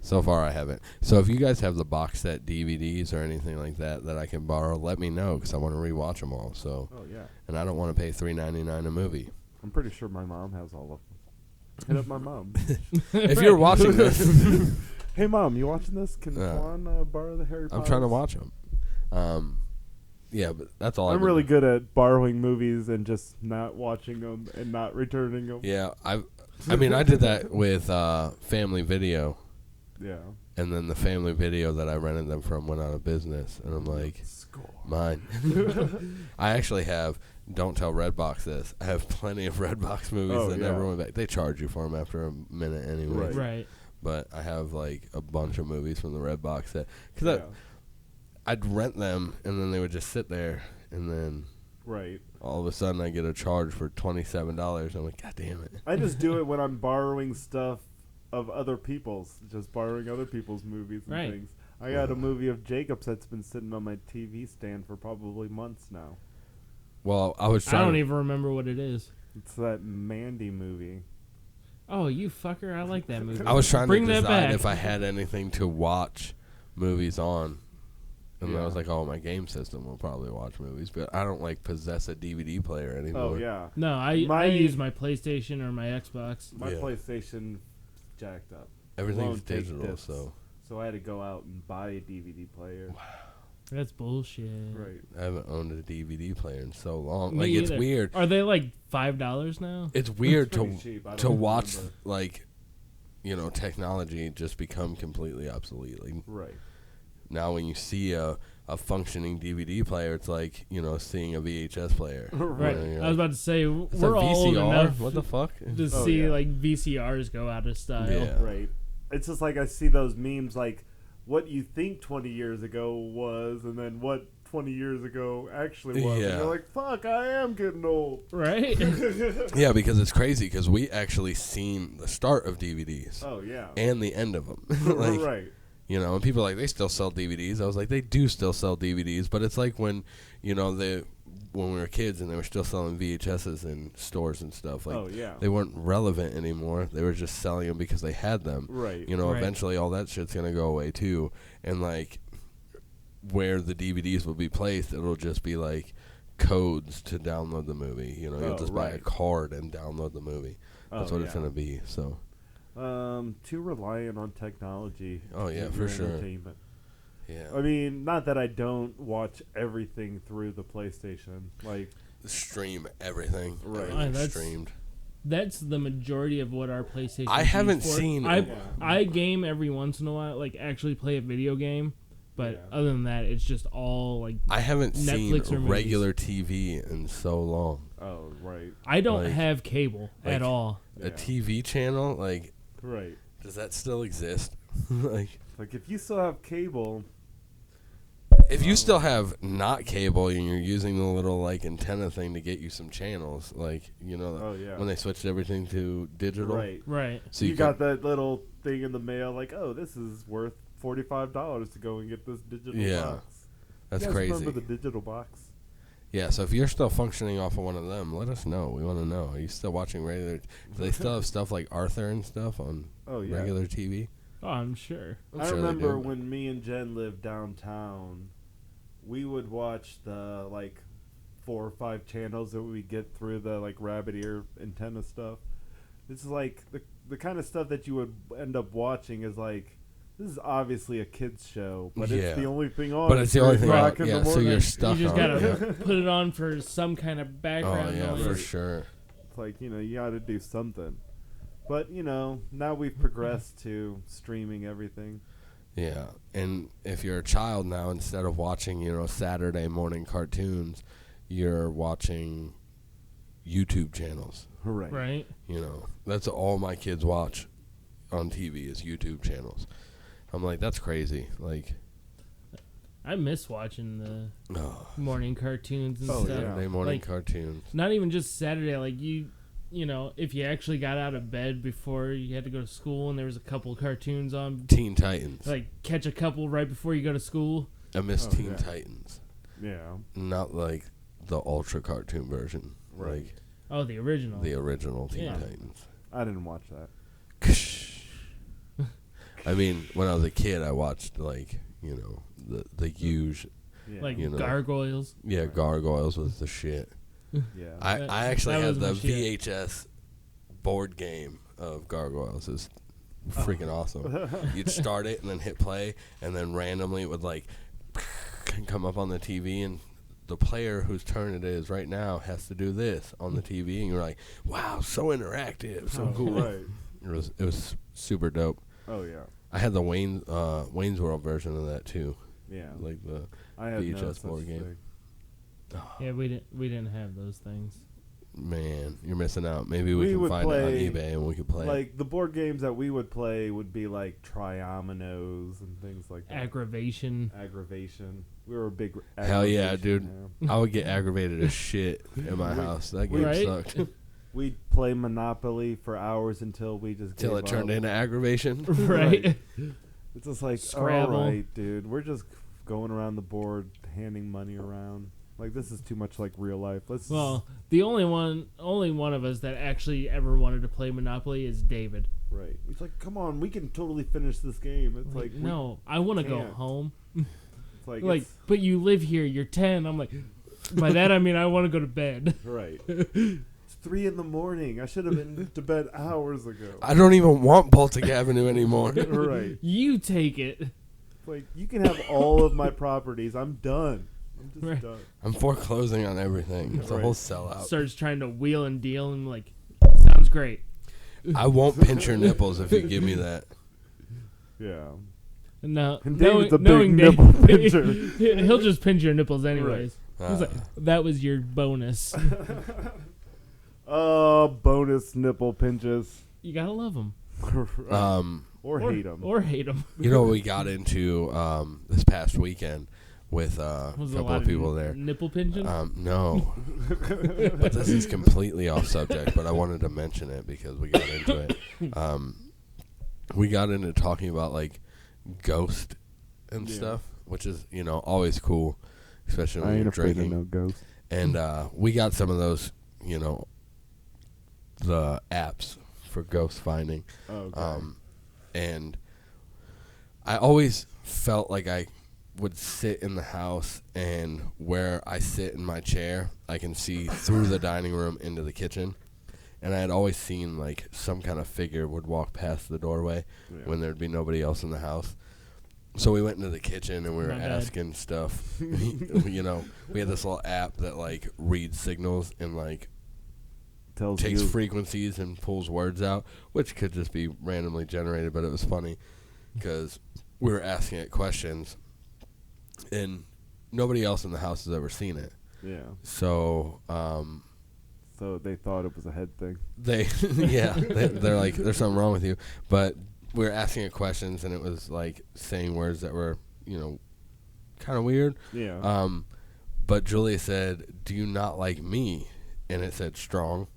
So far I haven't. So if you guys have the box set DVDs or anything like that I can borrow, let me know because I want to rewatch them all. So. Oh yeah. And I don't want to pay $3.99 a movie. I'm pretty sure my mom has all of them. Hit up my mom. If you're watching this, hey mom, you watching this? Can Twan borrow the Harry Potter? I'm trying to watch them. Yeah, but that's all. I'm really good at borrowing movies and just not watching them and not returning them. Yeah, I mean, I did that with Family Video. Yeah. And then the Family Video that I rented them from went out of business. And I'm like, mine. I actually have, don't tell Redbox this, I have plenty of Redbox movies that never went back. They charge you for them after a minute anyway. Right. But I have like a bunch of movies from the Redbox that, because I'd rent them and then they would just sit there and then all of a sudden I get a charge for $27. I'm like, God damn it. I just do it when I'm borrowing stuff of other people's, just borrowing other people's movies and things. I got a movie of Jacob's that's been sitting on my TV stand for probably months now. Well, I don't even remember what it is. It's that Mandy movie. Oh, you fucker. I like that movie. I was trying to decide if I had anything to watch movies on. And I was like, oh, my game system will probably watch movies. But I don't, like, possess a DVD player anymore. Oh, yeah. No, I use my PlayStation or my Xbox. My PlayStation jacked up. Everything's digital, so I had to go out and buy a DVD player. Wow. That's bullshit. Right. I haven't owned a DVD player in so long. Me either. It's weird. Are they like $5 now? It's weird to watch like, you know, technology just become completely obsolete. Like, right. Now when you see a functioning DVD player, it's like, you know, seeing a VHS player. Right. You know, I was about to say we're all old enough. What the fuck? To see like VCRs go out of style. Yeah. Right. It's just like I see those memes like what you think 20 years ago was and then what 20 years ago actually was. And you're like, fuck, I am getting old. Right? Yeah, because it's crazy because we actually seen the start of DVDs. Oh, yeah. And the end of them. Like, right. You know, and people are like, they still sell DVDs. I was like, they do still sell DVDs, but it's like when, you know, when we were kids and they were still selling VHSs in stores and stuff. Like, they weren't relevant anymore. They were just selling them because they had them. Right. You know, eventually all that shit's going to go away too. And, like, where the DVDs will be placed, it'll just be, like, codes to download the movie. You know, you'll just buy a card and download the movie. That's what it's going to be, so. Too reliant on technology. Oh, yeah, for sure. Yeah. I mean, not that I don't watch everything through the PlayStation. Like, stream everything. Right. That's streamed. That's the majority of what our PlayStation I haven't seen. I game every once in a while, like actually play a video game. But other than that, it's just all like I haven't Netflix seen or regular TV in so long. Oh, right. I don't have cable at all. A TV channel, like, right? Does that still exist? like if you still have cable, if you still have not cable and you're using the little like antenna thing to get you some channels, like, you know, when they switched everything to digital, right. So you got that little thing in the mail, like, oh, this is worth $45 to go and get this digital box. That's you guys crazy. Remember the digital box? Yeah, so if you're still functioning off of one of them, let us know. We want to know. Are you still watching regular? Do they still have stuff like Arthur and stuff on regular TV? Oh, I'm sure. I remember when me and Jen lived downtown, we would watch the like 4 or 5 channels that we get through the like rabbit ear antenna stuff. It's like the kind of stuff that you would end up watching is like, this is obviously a kids show, but it's the only thing on. But it's the only thing on. Yeah, so you're stuck. You just gotta put it on for some kind of background noise. Oh yeah, for sure. It's like, you know, you got to do something. But, you know, now we've progressed to streaming everything. Yeah, and if you're a child now, instead of watching, you know, Saturday morning cartoons, you're watching YouTube channels. Right. You know, that's all my kids watch on TV is YouTube channels. I'm like, that's crazy. Like, I miss watching the morning cartoons and stuff. Saturday morning cartoons. Not even just Saturday. Like, you know, if you actually got out of bed before you had to go to school and there was a couple cartoons on. Teen Titans. Like, catch a couple right before you go to school. I miss Teen Titans. Yeah. Not like the ultra cartoon version. Right. Like, the original. The original Teen Titans. I didn't watch that. I mean, when I was a kid, I watched, like, you know, the huge... Yeah. Like, you know, Gargoyles. Yeah, Gargoyles was the shit. Yeah. I actually had the VHS board game of Gargoyles. It's freaking awesome. You'd start it and then hit play, and then randomly it would, like, come up on the TV, and the player whose turn it is right now has to do this on the TV, and you're like, wow, so interactive, so cool. Right. It was super dope. Oh yeah. I had the Wayne's World version of that too. Yeah. Like the I had no VHS such board game. thing. Yeah, we didn't have those things. Man, you're missing out. Maybe we can would find it on play, eBay and we could play. Like the board games that we would play would be like Triominoes and things like that. Aggravation. We were a big. Hell yeah, dude! fan. I would get aggravated as shit in my house. That game Right? sucked. We'd play Monopoly for hours until we just Till it turned into aggravation. Right. It's just like, Scrabble. all right, dude, we're just going around the board, handing money around. Like this is too much like real life. Well, the only one of us that actually ever wanted to play Monopoly is David. Right. He's like, come on, we can totally finish this game. It's like no, I want to go can't. home. It's like, Like, but you live here. You're 10. I'm like, by that I mean I want to go to bed. right. It's 3 a.m. I should have been to bed hours ago. I don't even want Baltic Avenue anymore. Right. You take it. Like you can have all of my properties. I'm done. I'm just Right. done. I'm foreclosing on everything. It's a Right. whole sellout. Starts trying to wheel and deal and like, sounds great. I won't pinch your nipples if you give me that. Yeah. No, And David's a big knowing nipple Dave, pincher. he'll just pinch your nipples anyways. He's like, Ah. that was your bonus. Bonus nipple pinches. You gotta love them or hate them. or hate them. You know what we got into this past weekend with a Was a couple lot of people there. Nipple pinching. No. But this is completely off subject, but I wanted to mention it because we got into it. We got into talking about like ghost and stuff, which is, always cool, especially when I ain't you're afraid drinking. of no ghosts. And we got some of those, the apps for ghost finding. Okay. And I always felt like I would sit in the house, and where I sit in my chair, I can see through the dining room into the kitchen. And I had always seen like some kind of figure would walk past the doorway when there'd be nobody else in the house. So we went into the kitchen and we were asking stuff. We had this little app that like reads signals and like takes frequencies and pulls words out, which could just be randomly generated, but it was funny because we were asking it questions and nobody else in the house has ever seen it. Yeah. So So they thought it was a head thing. they're like, there's something wrong with you. But we were asking it questions, and it was like saying words that were, kind of weird. Yeah. But Julia said, "Do you not like me?" And it said strong.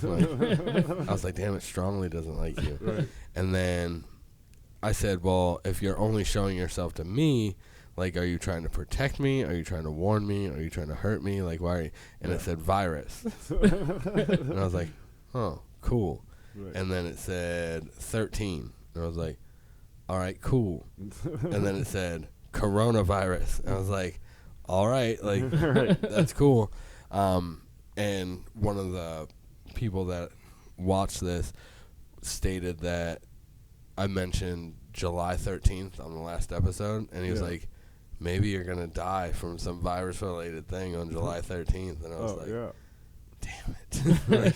I was like, damn, it strongly doesn't like you. Right. And then I said, well, if you're only showing yourself to me, like, are you trying to protect me? Are you trying to warn me? Are you trying to hurt me? Like, why are you? And it said virus. And I was like, oh, cool. Right. And then it said 13. And I was like, all right, cool. And then it said coronavirus. And I was like, all right, like, that's cool. And one of the people that watched this stated that I mentioned July 13th on the last episode, and he was like, maybe you're going to die from some virus-related thing on July 13th. And I was damn it.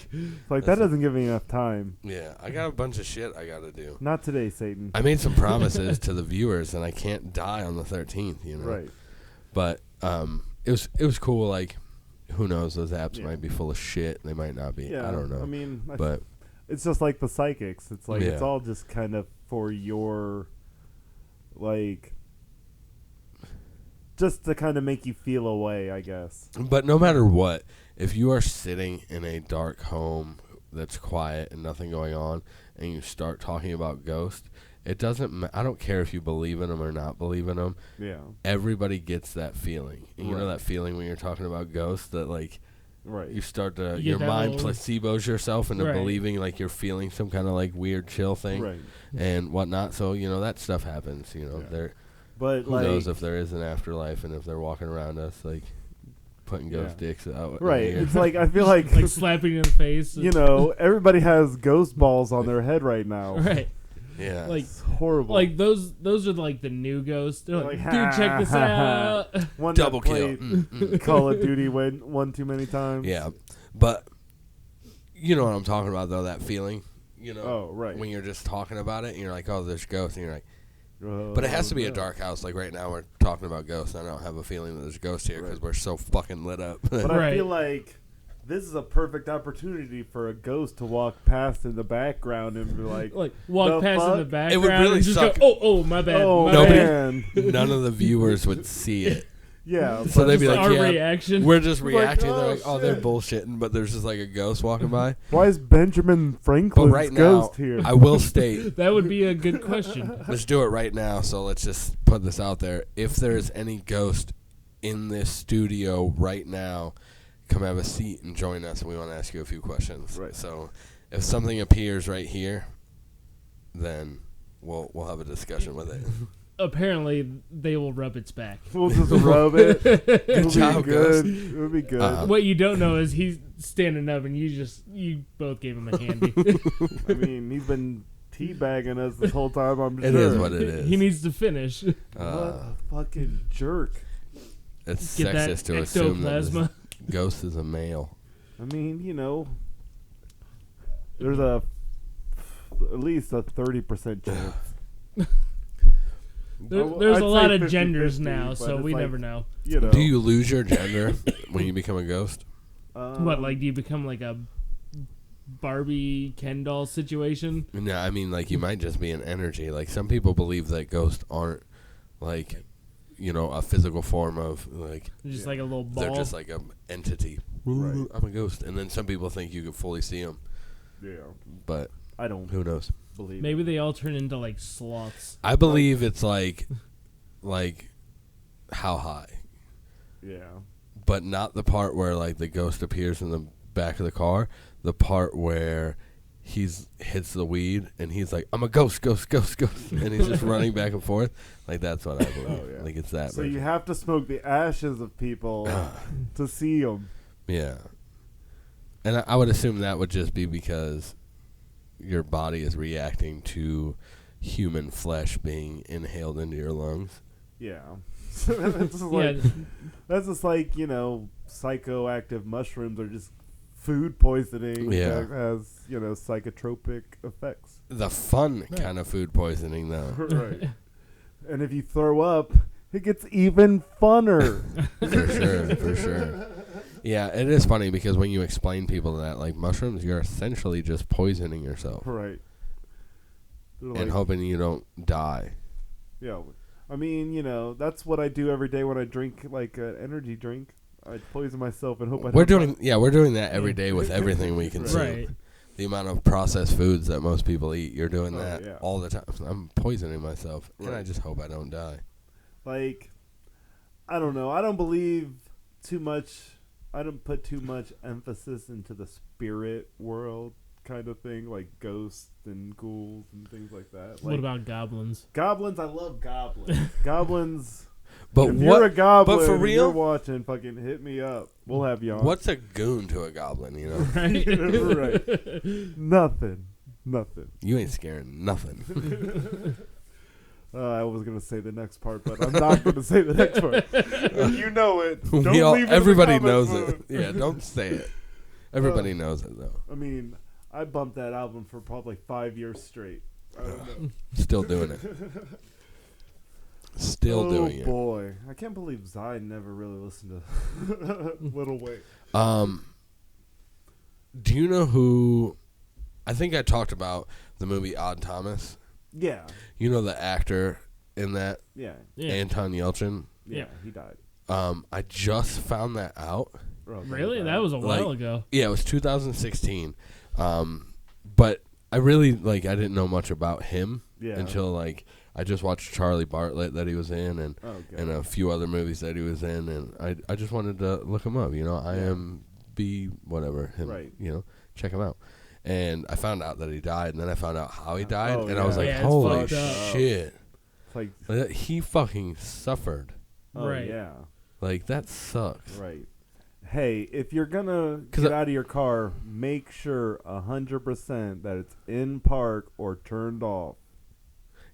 Like that doesn't give me enough time. Yeah, I got a bunch of shit I got to do. Not today, Satan. I made some promises to the viewers, and I can't die on the 13th, Right. But it was cool, like, who knows, those apps might be full of shit. They might not be. Yeah, I don't know. I mean, but it's just like the psychics. It's like it's all just kind of for your, like, just to kind of make you feel away, I guess. But no matter what, if you are sitting in a dark home that's quiet and nothing going on, and you start talking about ghosts, it doesn't. I don't care if you believe in them or not believe in them. Yeah. Everybody gets that feeling. And you know that feeling when you're talking about ghosts that, like, you start to your mind placebos yourself into believing like you're feeling some kind of like weird chill thing and whatnot. So that stuff happens. But who knows if there is an afterlife and if they're walking around us like putting ghost dicks out. Right. It's like I feel like slapping you in the face. Everybody has ghost balls on their head right now. Right. Yeah. Like It's horrible. Like those are like the new ghosts. They're like, dude, check this out. One Double that kill. played Call of Duty one too many times. Yeah, but you know what I'm talking about, though, that feeling. You know, Oh, right. when you're just talking about it, and you're like, oh, there's ghosts, and you're like, Oh, but it has to be a no. dark house. Like right now, we're talking about ghosts. I don't have a feeling that there's ghosts here because we're so fucking lit up. But I feel like this is a perfect opportunity for a ghost to walk past in the background and be like walk past fuck? in the background. It would really and just suck. go, oh, my bad. Oh, my man. None of the viewers would see it. Yeah. So they'd be like, our yeah, reaction. we're just Like, reacting. oh, They're like, oh, they're shit. bullshitting, but there's just like a ghost walking by. Why is Benjamin But Franklin's right now, ghost here? I will state, That would be a good question. let's do it right now. So let's just put this out there. If there's any ghost in this studio right now, come have a seat and join us. We want to ask you a few questions. Right. So if something appears right here, then we'll have a discussion with it. Apparently, they will rub its back. We'll just rub it. It'll job, be good. Ghost. It'll be good. What you don't know is he's standing up, and you both gave him a handy. I mean, he's been teabagging us this whole time. I'm sure. It is what it is. He needs to finish. What a fucking jerk. It's Get that sexist to assume that this ectoplasma. ghost is a male. I mean, you know, there's at least a 30% chance. There's I'd a lot say of genders 50-50, now, but so it's we like, never know. You know. Do you lose your gender when you become a ghost? What, like, do you become like a Barbie Ken doll situation? No, I mean, like, you might just be an energy. Like, some people believe that ghosts aren't, like, you know, a physical form of, like... Just like a little ball. They're just like an entity. Right. I'm a ghost. And then some people think you can fully see them. Yeah. But I don't who knows? believe Maybe it. they all turn into like sloths. I believe it's like how high. Yeah. But not the part where, like, the ghost appears in the back of the car. The part where he's hits the weed and he's like, I'm a ghost, ghost, ghost, ghost. And he's just running back and forth. Like, that's what I believe. Oh, yeah. Like, it's that. So version. you have to smoke the ashes of people to see them. Yeah. And I would assume that would just be because your body is reacting to human flesh being inhaled into your lungs. Yeah. That's just like, you know, psychoactive mushrooms are just food poisoning that has, you know, psychotropic effects. The fun kind of food poisoning, though. Right. And if you throw up, it gets even funner. For sure. Yeah, it is funny because when you explain people that, like, mushrooms, you're essentially just poisoning yourself. Right. And hoping you don't die. Yeah. I mean, you know, that's what I do every day when I drink, like, an energy drink. I poison myself and hope I don't die. We're doing that every day with everything we consume. Right. The amount of processed foods that most people eat, you're doing that yeah. all the time. I'm poisoning myself, and Right. I just hope I don't die. Like, I don't know. I don't believe too much. I don't put too much emphasis into the spirit world kind of thing, like ghosts and ghouls and things like that. Like, What about goblins? goblins? I love goblins. Goblins. But If you're a goblin, but for and real, you're watching, fucking hit me up. We'll have you on. what's a goon to a goblin? You know, Right. Nothing. you ain't scaring nothing. I was gonna say the next part, but I'm not gonna say the next part. You know it. Don't leave it in the everybody comment knows mode. it. Yeah, don't say it. Everybody knows it though. I mean, I bumped that album for probably 5 years straight. I don't know. Still doing it. Still doing it. Oh boy, I can't believe Zai never really listened to Little Wayne. Do you know who? I think I talked about the movie Odd Thomas. Yeah, You know the actor in that, yeah, Anton Yell. yeah. He died. I just found that out. Really? That was a while ago. Yeah, it was 2016. But I really, I didn't know much about him until, I just watched Charlie Bartlett that he was in and a few other movies that he was in, and I just wanted to look him up, you know. IMB, whatever, him, Right. you know, check him out. And I found out that he died, and then I found out how he died, Oh, and I was like, yeah, it's holy fucked up. shit. It's Like, he fucking suffered. Right. Yeah. Like, that sucks. Right. Hey, if you're gonna get out of your car, make sure 100% that it's in park or turned off.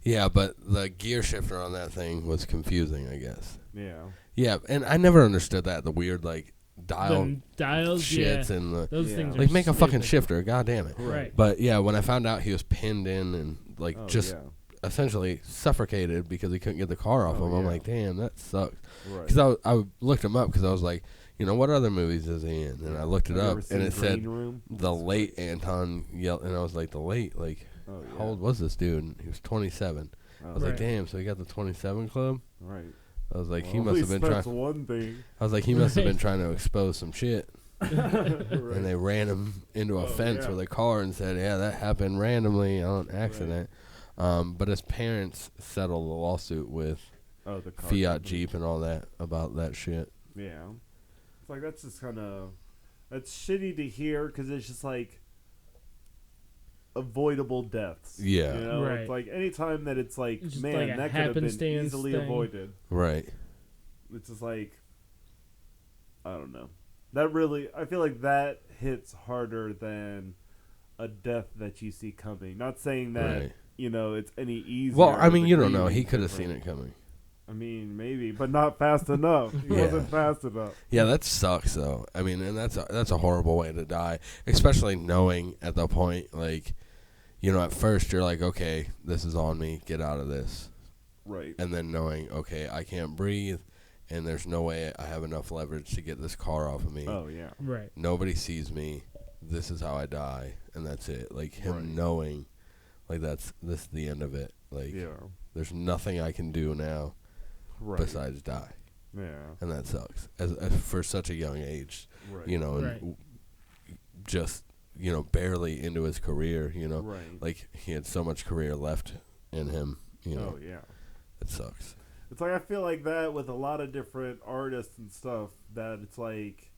Yeah, but the gear shifter on that thing was confusing, I guess. Yeah. Yeah, and I never understood that, the weird, like, The dials, shits yeah. and the... Those Yeah. things are Like, make a fucking stupid. shifter, god damn it. Right. But, yeah, when I found out he was pinned in and, like, Oh, just yeah. essentially suffocated because he couldn't get the car off Oh, him, I'm yeah. like, damn, that sucks. Right. Because I looked him up because I was like, you know, what other movies is he in? And I looked it Have you up, ever seen and it said Green Room? the late Anton Yell, and I was like, the late? Like, Oh, yeah. how old was this dude? And he was 27. Oh, I was like, Right. damn, so he got the 27 club? Right. I was like, he Well, must at have been least that's trying. one thing. I was like, he must have been Right. trying to expose some shit. And they ran him into a Oh, fence yeah. with a car and said, yeah, that happened randomly on accident. But his parents settled the lawsuit with Oh, the car Fiat company. Jeep and all that about that shit. Yeah. It's like, that's just kind of... That's shitty to hear because it's just like avoidable deaths. Yeah. You know? Right. It's like anytime that it's like, It's just man, like a that could have been happenstance easily thing. avoided. Right. It's just like, I don't know. That really, I feel like that hits harder than a death that you see coming. Not saying that, Right. you know, it's any easier. Well, I mean, the you don't know. grieving He could have different. seen it coming. I mean, maybe, but not fast enough. He Yeah. wasn't fast enough. Yeah, that sucks though. I mean, and that's a horrible way to die, especially knowing at the point, like, you know, at first you're like, okay, this is on me, get out of this, Right. and then knowing, okay, I can't breathe, and there's no way I have enough leverage to get this car off of me. Oh, yeah. Right. Nobody sees me. This is how I die, and that's it. Like him Right. knowing, like this is the end of it. Like Yeah. there's nothing I can do now Right. besides die, Yeah. and that sucks. As for such a young age. Right. You know, and Right. just, you know, barely into his career, you know. Right. Like, he had so much career left in him, you know. Oh, yeah. It sucks. It's like I feel like that with a lot of different artists and stuff, that it's like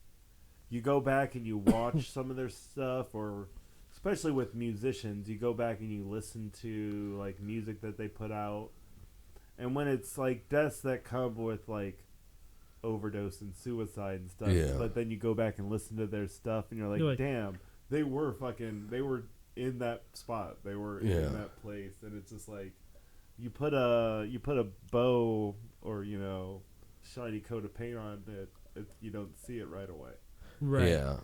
you go back and you watch some of their stuff, or especially with musicians, you go back and you listen to like music that they put out, and when it's like deaths that come with like overdose and suicide and stuff, Yeah. but then you go back and listen to their stuff and you're like damn, they were in that spot, they were Yeah. in that place, and it's just like you put a bow or, you know, shiny coat of paint on it, you don't see it right away. Right. Yeah.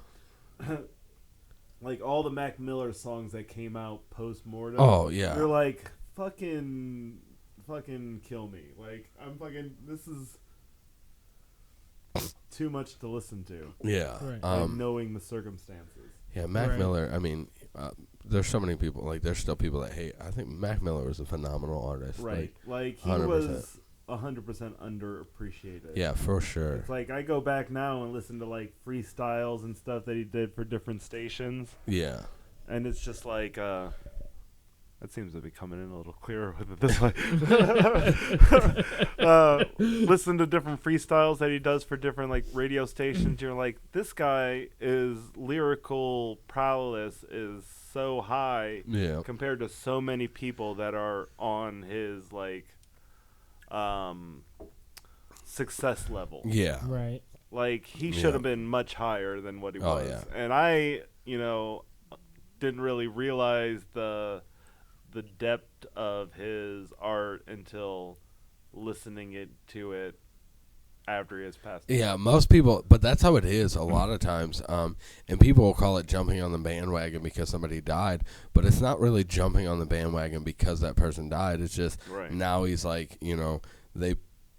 Like all the Mac Miller songs that came out post mortem. Oh, yeah. You're like, fucking kill me. Like, I'm fucking, this is too much to listen to. Yeah. Right. Like, knowing the circumstances. Yeah, Mac Right. Miller, I mean, there's so many people, like, there's still people that hate. I think Mac Miller was a phenomenal artist. Right. Like he 100%. was 100% underappreciated. Yeah, for sure. It's like I go back now and listen to like freestyles and stuff that he did for different stations, Yeah. and it's just like that seems to be coming in a little clearer with it this way. Listen to different freestyles that he does for different like radio stations. You're like, this guy is lyrical prowess is so high Yeah. compared to so many people that are on his like success level. Yeah. Right. Like he Yeah. should have been much higher than what he Oh, was. yeah. And I, you know, didn't really realize the depth of his art until listening to it after he has passed away. Yeah, most people, but that's how it is a lot of times. And people will call it jumping on the bandwagon because somebody died, but it's not really jumping on the bandwagon because that person died. It's just Right. now he's like, you know,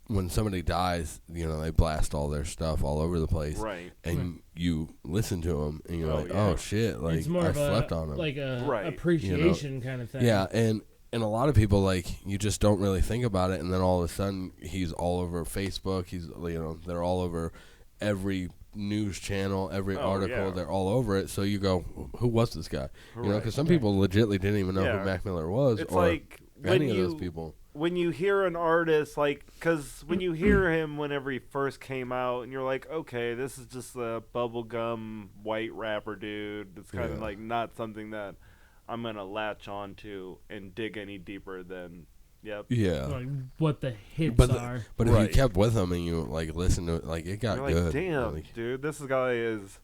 when somebody dies, you know, they blast all their stuff all over the place, Right. and you listen to them, and you're Oh, like, yeah. oh shit, like It's more I of slept on them. like a Right. appreciation kind of thing. Yeah, and a lot of people, like, you just don't really think about it, and then all of a sudden he's all over Facebook. He's, you know, they're all over every news channel, every Oh, article. yeah. They're all over it. So you go, who was this guy? You know, Right. because some people legitimately didn't even know Yeah. who Mac Miller was, It's or like when any of those you people. when you hear an artist, like, because when you hear him whenever he first came out, and you're like, okay, this is just a bubblegum white rapper dude. It's kind of Yeah. like not something that I'm gonna latch on to and dig any deeper than. Yep. Yeah. Like what the hits But are. But if Right. you kept with him and you like listened to it, like it got You're like, good. damn, Like, dude, this guy is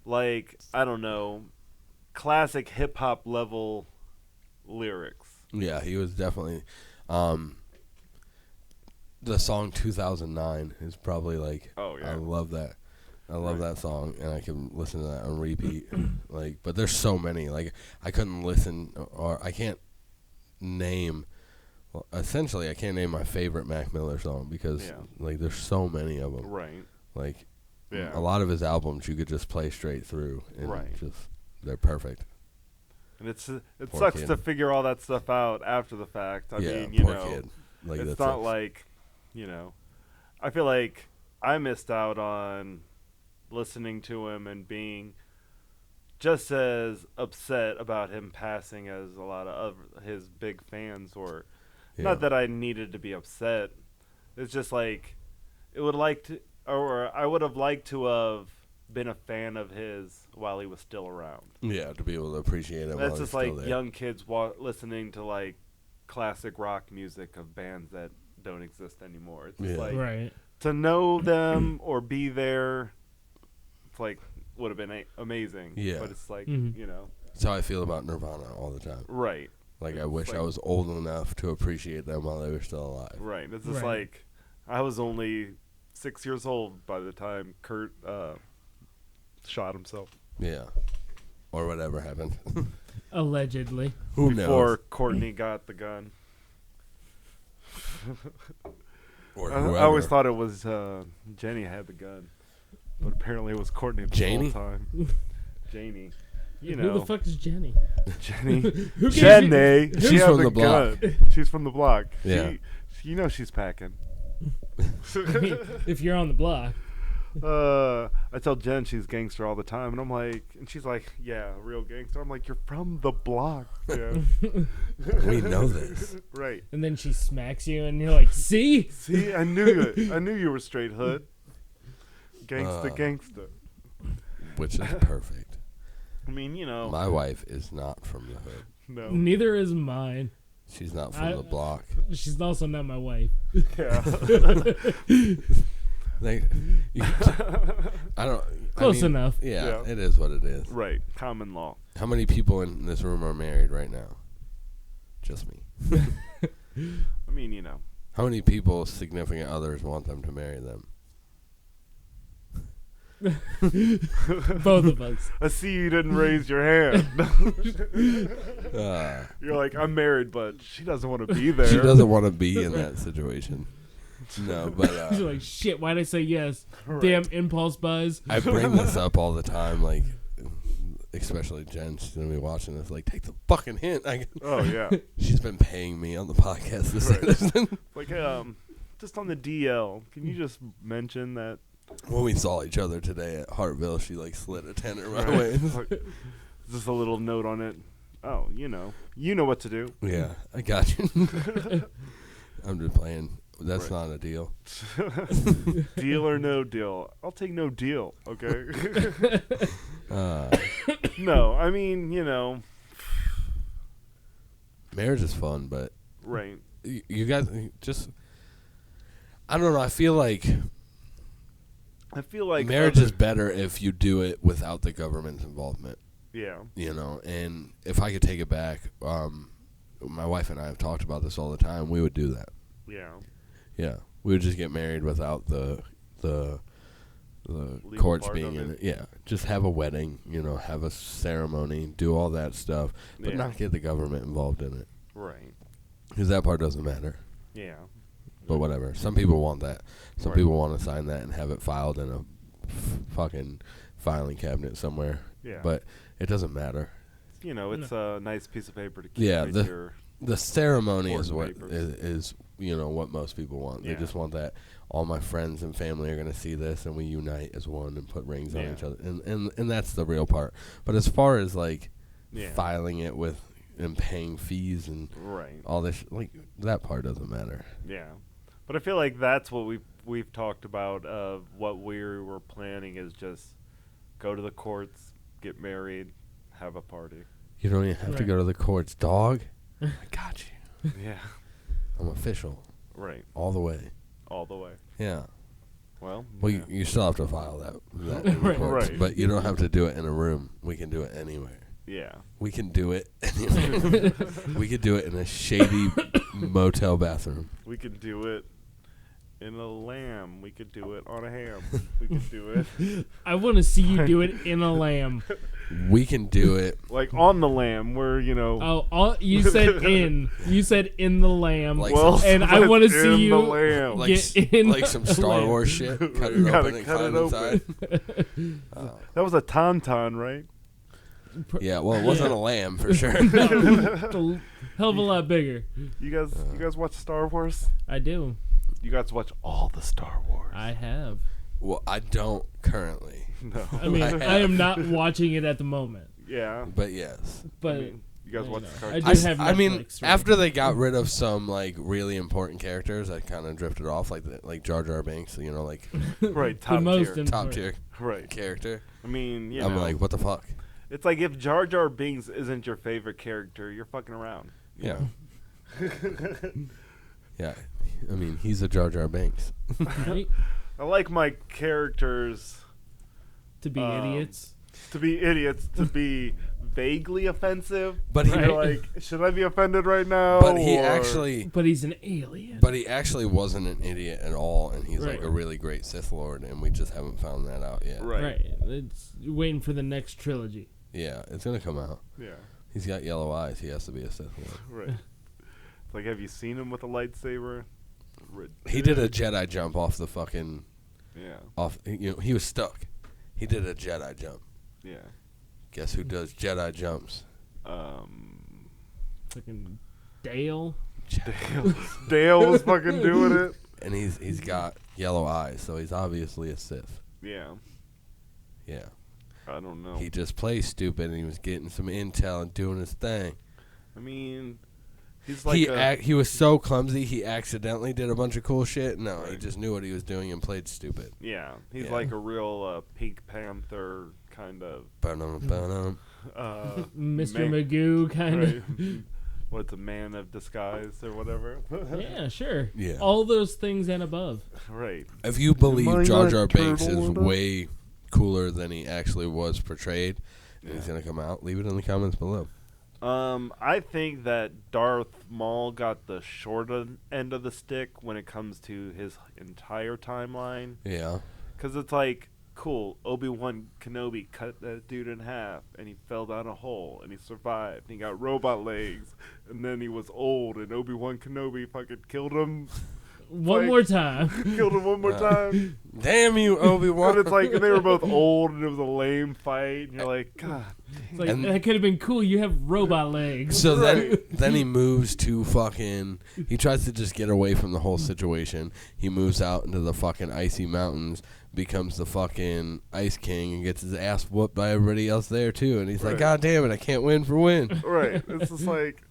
like, I don't know, classic hip hop level lyrics. Yeah, he was definitely. The song 2009 is probably like. Oh yeah. I love that. I love that song, and I can listen to that on repeat. Like, but there's so many. Like, I couldn't listen, or I can't name. Well, essentially, I can't name my favorite Mac Miller song because like there's so many of them. Right. Like, yeah. a lot of his albums you could just play straight through, and just they're perfect. And it Poor sucks kid. to figure all that stuff out after the fact. I mean, poor kid. Like, it's that's not like, I feel like I missed out on listening to him and being just as upset about him passing as a lot of his big fans were. Not that I needed to be upset. It's just like I would have liked to have been a fan of his while he was still around. Yeah, to be able to appreciate him. That's just like young kids listening to like classic rock music of bands that don't exist anymore. It's just like to know them or be there. It's like would have been amazing. Yeah, but it's like That's how I feel about Nirvana all the time. Right. Like, I wish I was old enough to appreciate them while they were still alive. Right. It's just like I was only 6 years old by the time Kurt shot himself. Yeah. Or whatever happened. Allegedly. Who knows? Before Courtney got the gun. Or I always thought it was Jenny had the gun. But apparently it was Courtney the whole time. Janie. Who the fuck is Jenny? Jenny. Jenny. She's from the block. She's from the block. Yeah. She's packing. I mean, if you're on the block. I tell Jen she's gangster all the time, and I'm like, and she's like, yeah, real gangster. I'm like, you're from the block. Yeah. We know this. Right. And then she smacks you, and you're like, see? See, I knew it. I knew you were straight hood. Gangsta. Which is perfect. I mean, my wife is not from the hood. No. Neither is mine. She's not from the block. She's also not my wife. Yeah. Close enough. Yeah, it is what it is. Right. Common law. How many people in this room are married right now? Just me. I mean, How many people, significant others, want them to marry them? Both of us. I see you didn't raise your hand. You're like, I'm married, but she doesn't want to be there. She doesn't want to be in that situation. No, but you're like, shit, why'd I say yes? Right. Damn impulse buzz. I bring this up all the time, like, especially Jen. She's gonna be watching this. Like, take the fucking hint. Oh yeah. She's been paying me on the podcast to say this. Like, just on the DL, can you just mention that? When we saw each other today at Hartville, she like slid a tenner my way. Just a little note on it. Oh, you know what to do. Yeah, I got you. I'm just playing. That's not a deal. Deal or no deal? I'll take no deal. Okay. No, I mean, marriage is fun, but right. You guys just. I don't know. I feel like marriage is better if you do it without the government's involvement. Yeah. And if I could take it back, my wife and I have talked about this all the time. We would do that. Yeah. Yeah. We would just get married without the courts being in it. Yeah. Just have a wedding, have a ceremony, do all that stuff, but not get the government involved in it. Right. Because that part doesn't matter. Yeah. But whatever. Some people want that. Some people want to sign that and have it filed in a fucking filing cabinet somewhere. Yeah. But it doesn't matter. It's a nice piece of paper to keep. Yeah. Your the ceremony is what papers. is what most people want. Yeah. They just want that. All my friends and family are going to see this, and we unite as one and put rings on each other. And that's the real part. But as far as filing it with and paying fees and all this, that part doesn't matter. Yeah. But I feel like that's what we've talked about. Of what we were planning is just go to the courts, get married, have a party. You don't even have to go to the courts, dog. I got you. Yeah. I'm official. Right. All the way. All the way. Yeah. Well, you still have to file that in the courts, but you don't have to do it in a room. We can do it anywhere. Yeah. We can do it. We could do it in a shady motel bathroom. We could do it in a lamb. We could do it on a ham. We could do it. I want to see you do it in a lamb. We can do it. Like on the lamb, where, you know. Oh, you said in. You said in the lamb. Like well, and I want to see in you the lamb. Like, get in like some Star lamb. Wars shit. Cut it You gotta open and cut climb it inside. That was a tauntaun, right? Yeah, well, it wasn't a lamb for sure. It's a hell of a lot bigger. You guys watch Star Wars? I do. You guys watch all the Star Wars? I have. Well, I don't currently. No. I mean, I I am not watching it at the moment. Yeah. But yes. But I mean, you guys watch the I cartoon? do have I mean, Netflix, right? after they got rid of some like really important characters, that kind of drifted off, like Jar Jar Binks, you know, like Right, the top most tier. top tier Right. character. I mean, you I'm know. like, what the fuck? It's like if Jar Jar Binks isn't your favorite character, you're fucking around. Yeah. Yeah. I mean, he's a Jar Jar Binks. Right? I like my characters To be idiots. to be idiots, to be vaguely offensive. But he, You're like, should I be offended right now? but he or- actually, But he's an alien. but he actually wasn't an idiot at all, and he's like Right. a really great Sith Lord, and we just haven't found that out yet. Right. It's waiting for the next trilogy. Yeah, it's gonna come out. Yeah. He's got yellow eyes. He has to be a Sith Lord. Right. It's like, have you seen him with a lightsaber? He did a Jedi jump off the fucking Yeah. off. You know, he was stuck. He did a Jedi jump. Yeah. Guess who does Jedi jumps? Fucking Dale. Dale was fucking doing it. And he's got yellow eyes, so he's obviously a Sith. Yeah. Yeah. I don't know. He just plays stupid, and he was getting some intel and doing his thing. I mean, he's like He was so clumsy, he accidentally did a bunch of cool shit. No, he Right. just knew what he was doing and played stupid. yeah. He's Yeah. like a real Pink Panther kind of. Ba-dum. Mr. Man- Magoo kind of. Right. What's a man of disguise or whatever? Yeah, sure. Yeah. All those things and above. Right. If you believe Am I Jar not Jar Binks turtle is order? way cooler than he actually was portrayed, and he's Yeah. gonna come out, leave it in the comments below. I think that Darth Maul got the short end of the stick when it comes to his entire timeline. Yeah. Because it's like, cool, Obi-Wan Kenobi cut that dude in half, and he fell down a hole, and he survived, and he got robot legs, and then he was old, and Obi-Wan Kenobi fucking killed him. One Like- more time. Killed him one more time. Damn you, Obi-Wan. But it's like, and they were both old, and it was a lame fight, and you're like, God. It's like, And- that could have been cool. You have robot legs. So Right. then he moves to fucking. He tries to just get away from the whole situation. He moves out into the fucking icy mountains, becomes the fucking Ice King, and gets his ass whooped by everybody else there too. And he's like, Right. God damn it, I can't win for win. Right. It's just like,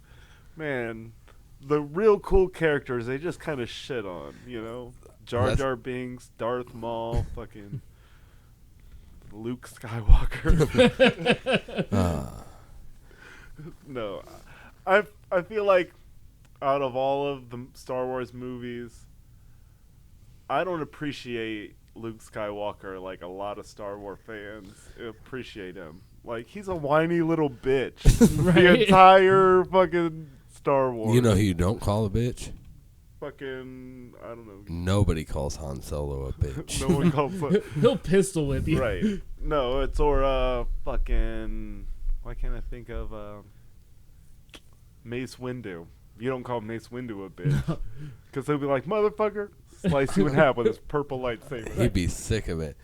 man, the real cool characters, they just kind of shit on, you know? Jar That's- Jar Binks, Darth Maul, fucking Luke Skywalker. No. I feel like out of all of the Star Wars movies, I don't appreciate Luke Skywalker like a lot of Star Wars fans appreciate him. Like, he's a whiny little bitch. The Right. entire fucking Star Wars. You know who you don't call a bitch? Fucking, I don't know. Nobody calls Han Solo a bitch. No one calls He'll pistol whip you. Right. No, it's fucking, why can't I think of Mace Windu? You don't call Mace Windu a bitch. Because he'll be like, motherfucker, slice you in half with his purple lightsaber. He'd be sick of it.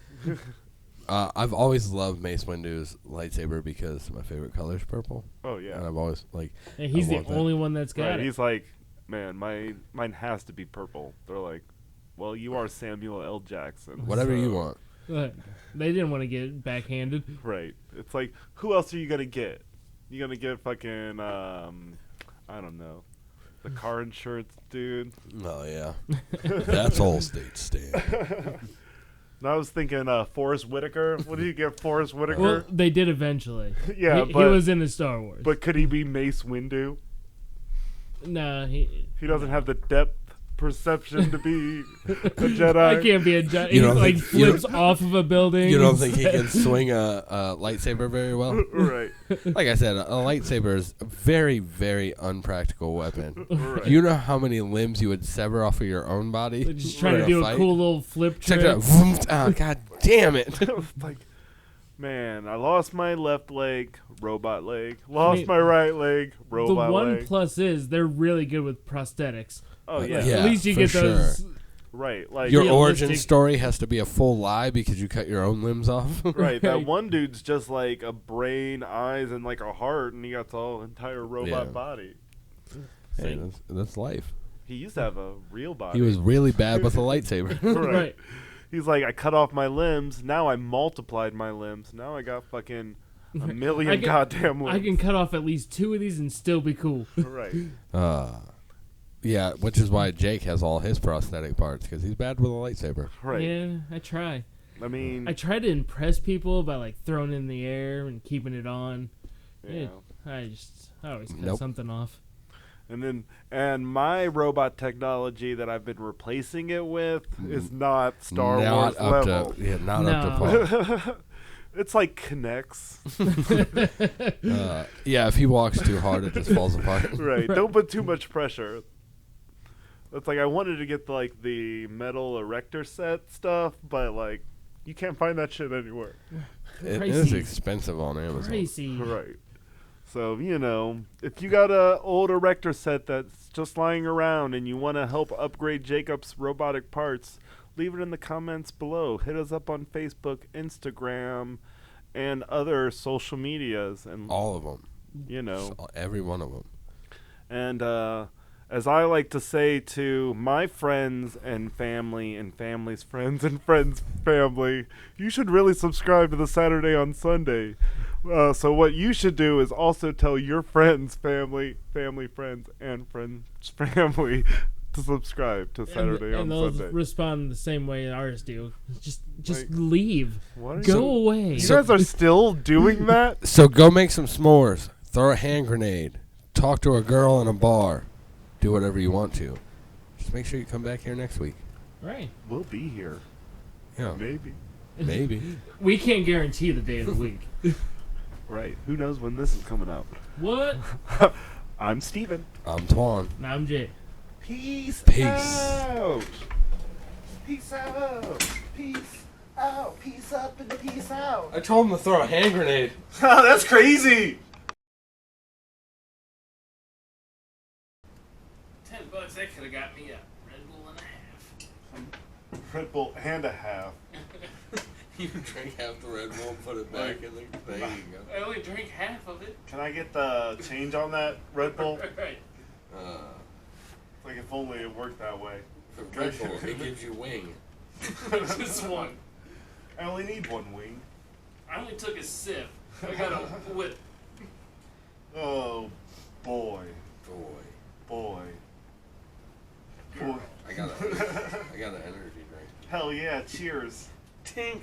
I've always loved Mace Windu's lightsaber because my favorite color is purple. Oh, yeah. And I've always, And he's I the want that. only one that's got Right, it. he's like, man, mine has to be purple. They're like, well, you are Samuel L. Jackson. whatever you so- want. They didn't want to get backhanded. Right. It's like, who else are you gonna get? You gonna get fucking I don't know, the car insurance dude. Oh, yeah. That's all state stand. And I was thinking Forrest Whitaker. What do you get, Forrest Whitaker? Well, they did eventually. Yeah, he but was in the Star Wars. but could he be Mace Windu? no, he He doesn't have the depth perception to be a Jedi. I can't be a Jedi. He like flips off of a building. You don't think he can swing a lightsaber very well? Right. Like I said, a lightsaber is a very, very unpractical weapon. Right. You know how many limbs you would sever off of your own body? They're just trying to do a cool little flip Check trick. it out. Oh, God damn it. Like, man, I lost my left leg, robot leg. Lost my right leg, robot the one leg. plus is they're really good with prosthetics. Oh, yeah. At least you get those. Sure. Right. Like Your realistic. origin story has to be a full lie because you cut your own limbs off. Right. That one dude's just like a brain, eyes, and like a heart, and he got the whole entire robot body. Hey, that's life. He used to have a real body. He was really bad with a lightsaber. Right. He's like, I cut off my limbs. Now I multiplied my limbs. Now I got fucking a million goddamn limbs. I can cut off at least 2 of these and still be cool. Right. Yeah, which is why Jake has all his prosthetic parts, because he's bad with a lightsaber. Right. Yeah, I try. I mean, I try to impress people by like throwing it in the air and keeping it on. yeah. I always cut something off. And my robot technology that I've been replacing it with is not Star Wars level. Not up to par. It's like connects. Yeah, if he walks too hard, it just falls apart. Right. Don't put too much pressure. It's like I wanted to get the metal erector set stuff, but like you can't find that shit anywhere. It is expensive on Amazon. Crazy. Right. So, if you got a old erector set that's just lying around and you want to help upgrade Jacob's robotic parts, leave it in the comments below. Hit us up on Facebook, Instagram, and other social medias. And all of them. Every one of them. And as I like to say to my friends and family and family's friends and friends' family, you should really subscribe to the Saturday on Sunday. So what you should do is also tell your friends, family, friends, and friends' family to subscribe to Saturday on Sunday. And Sunday. they'll respond the same way ours do. Just leave. What Go away. You guys are still doing that? So go make some s'mores. Throw a hand grenade. Talk to a girl in a bar. Do whatever you want to. Just make sure you come back here next week. Right. We'll be here. Yeah. Maybe. We can't guarantee the day of the week. Right. Who knows when this is coming out? What? I'm Steven. I'm Twan. And I'm Jay. Peace Peace. out. Peace out. Peace out. Peace up and peace out. I told him to throw a hand grenade. That's crazy. $10, that could have got me a Red Bull and a half. Red Bull and a half. You drink half the Red Bull and put it back in the thing. I only drank half of it. Can I get the change on that Red Bull? Right. Like if only it worked that way. For Red Bull, it gives you wing. Just one. I only need one wing. I only took a sip. I got a whip. Oh, boy. Boy. I got an energy drink. Hell yeah, cheers. Tink.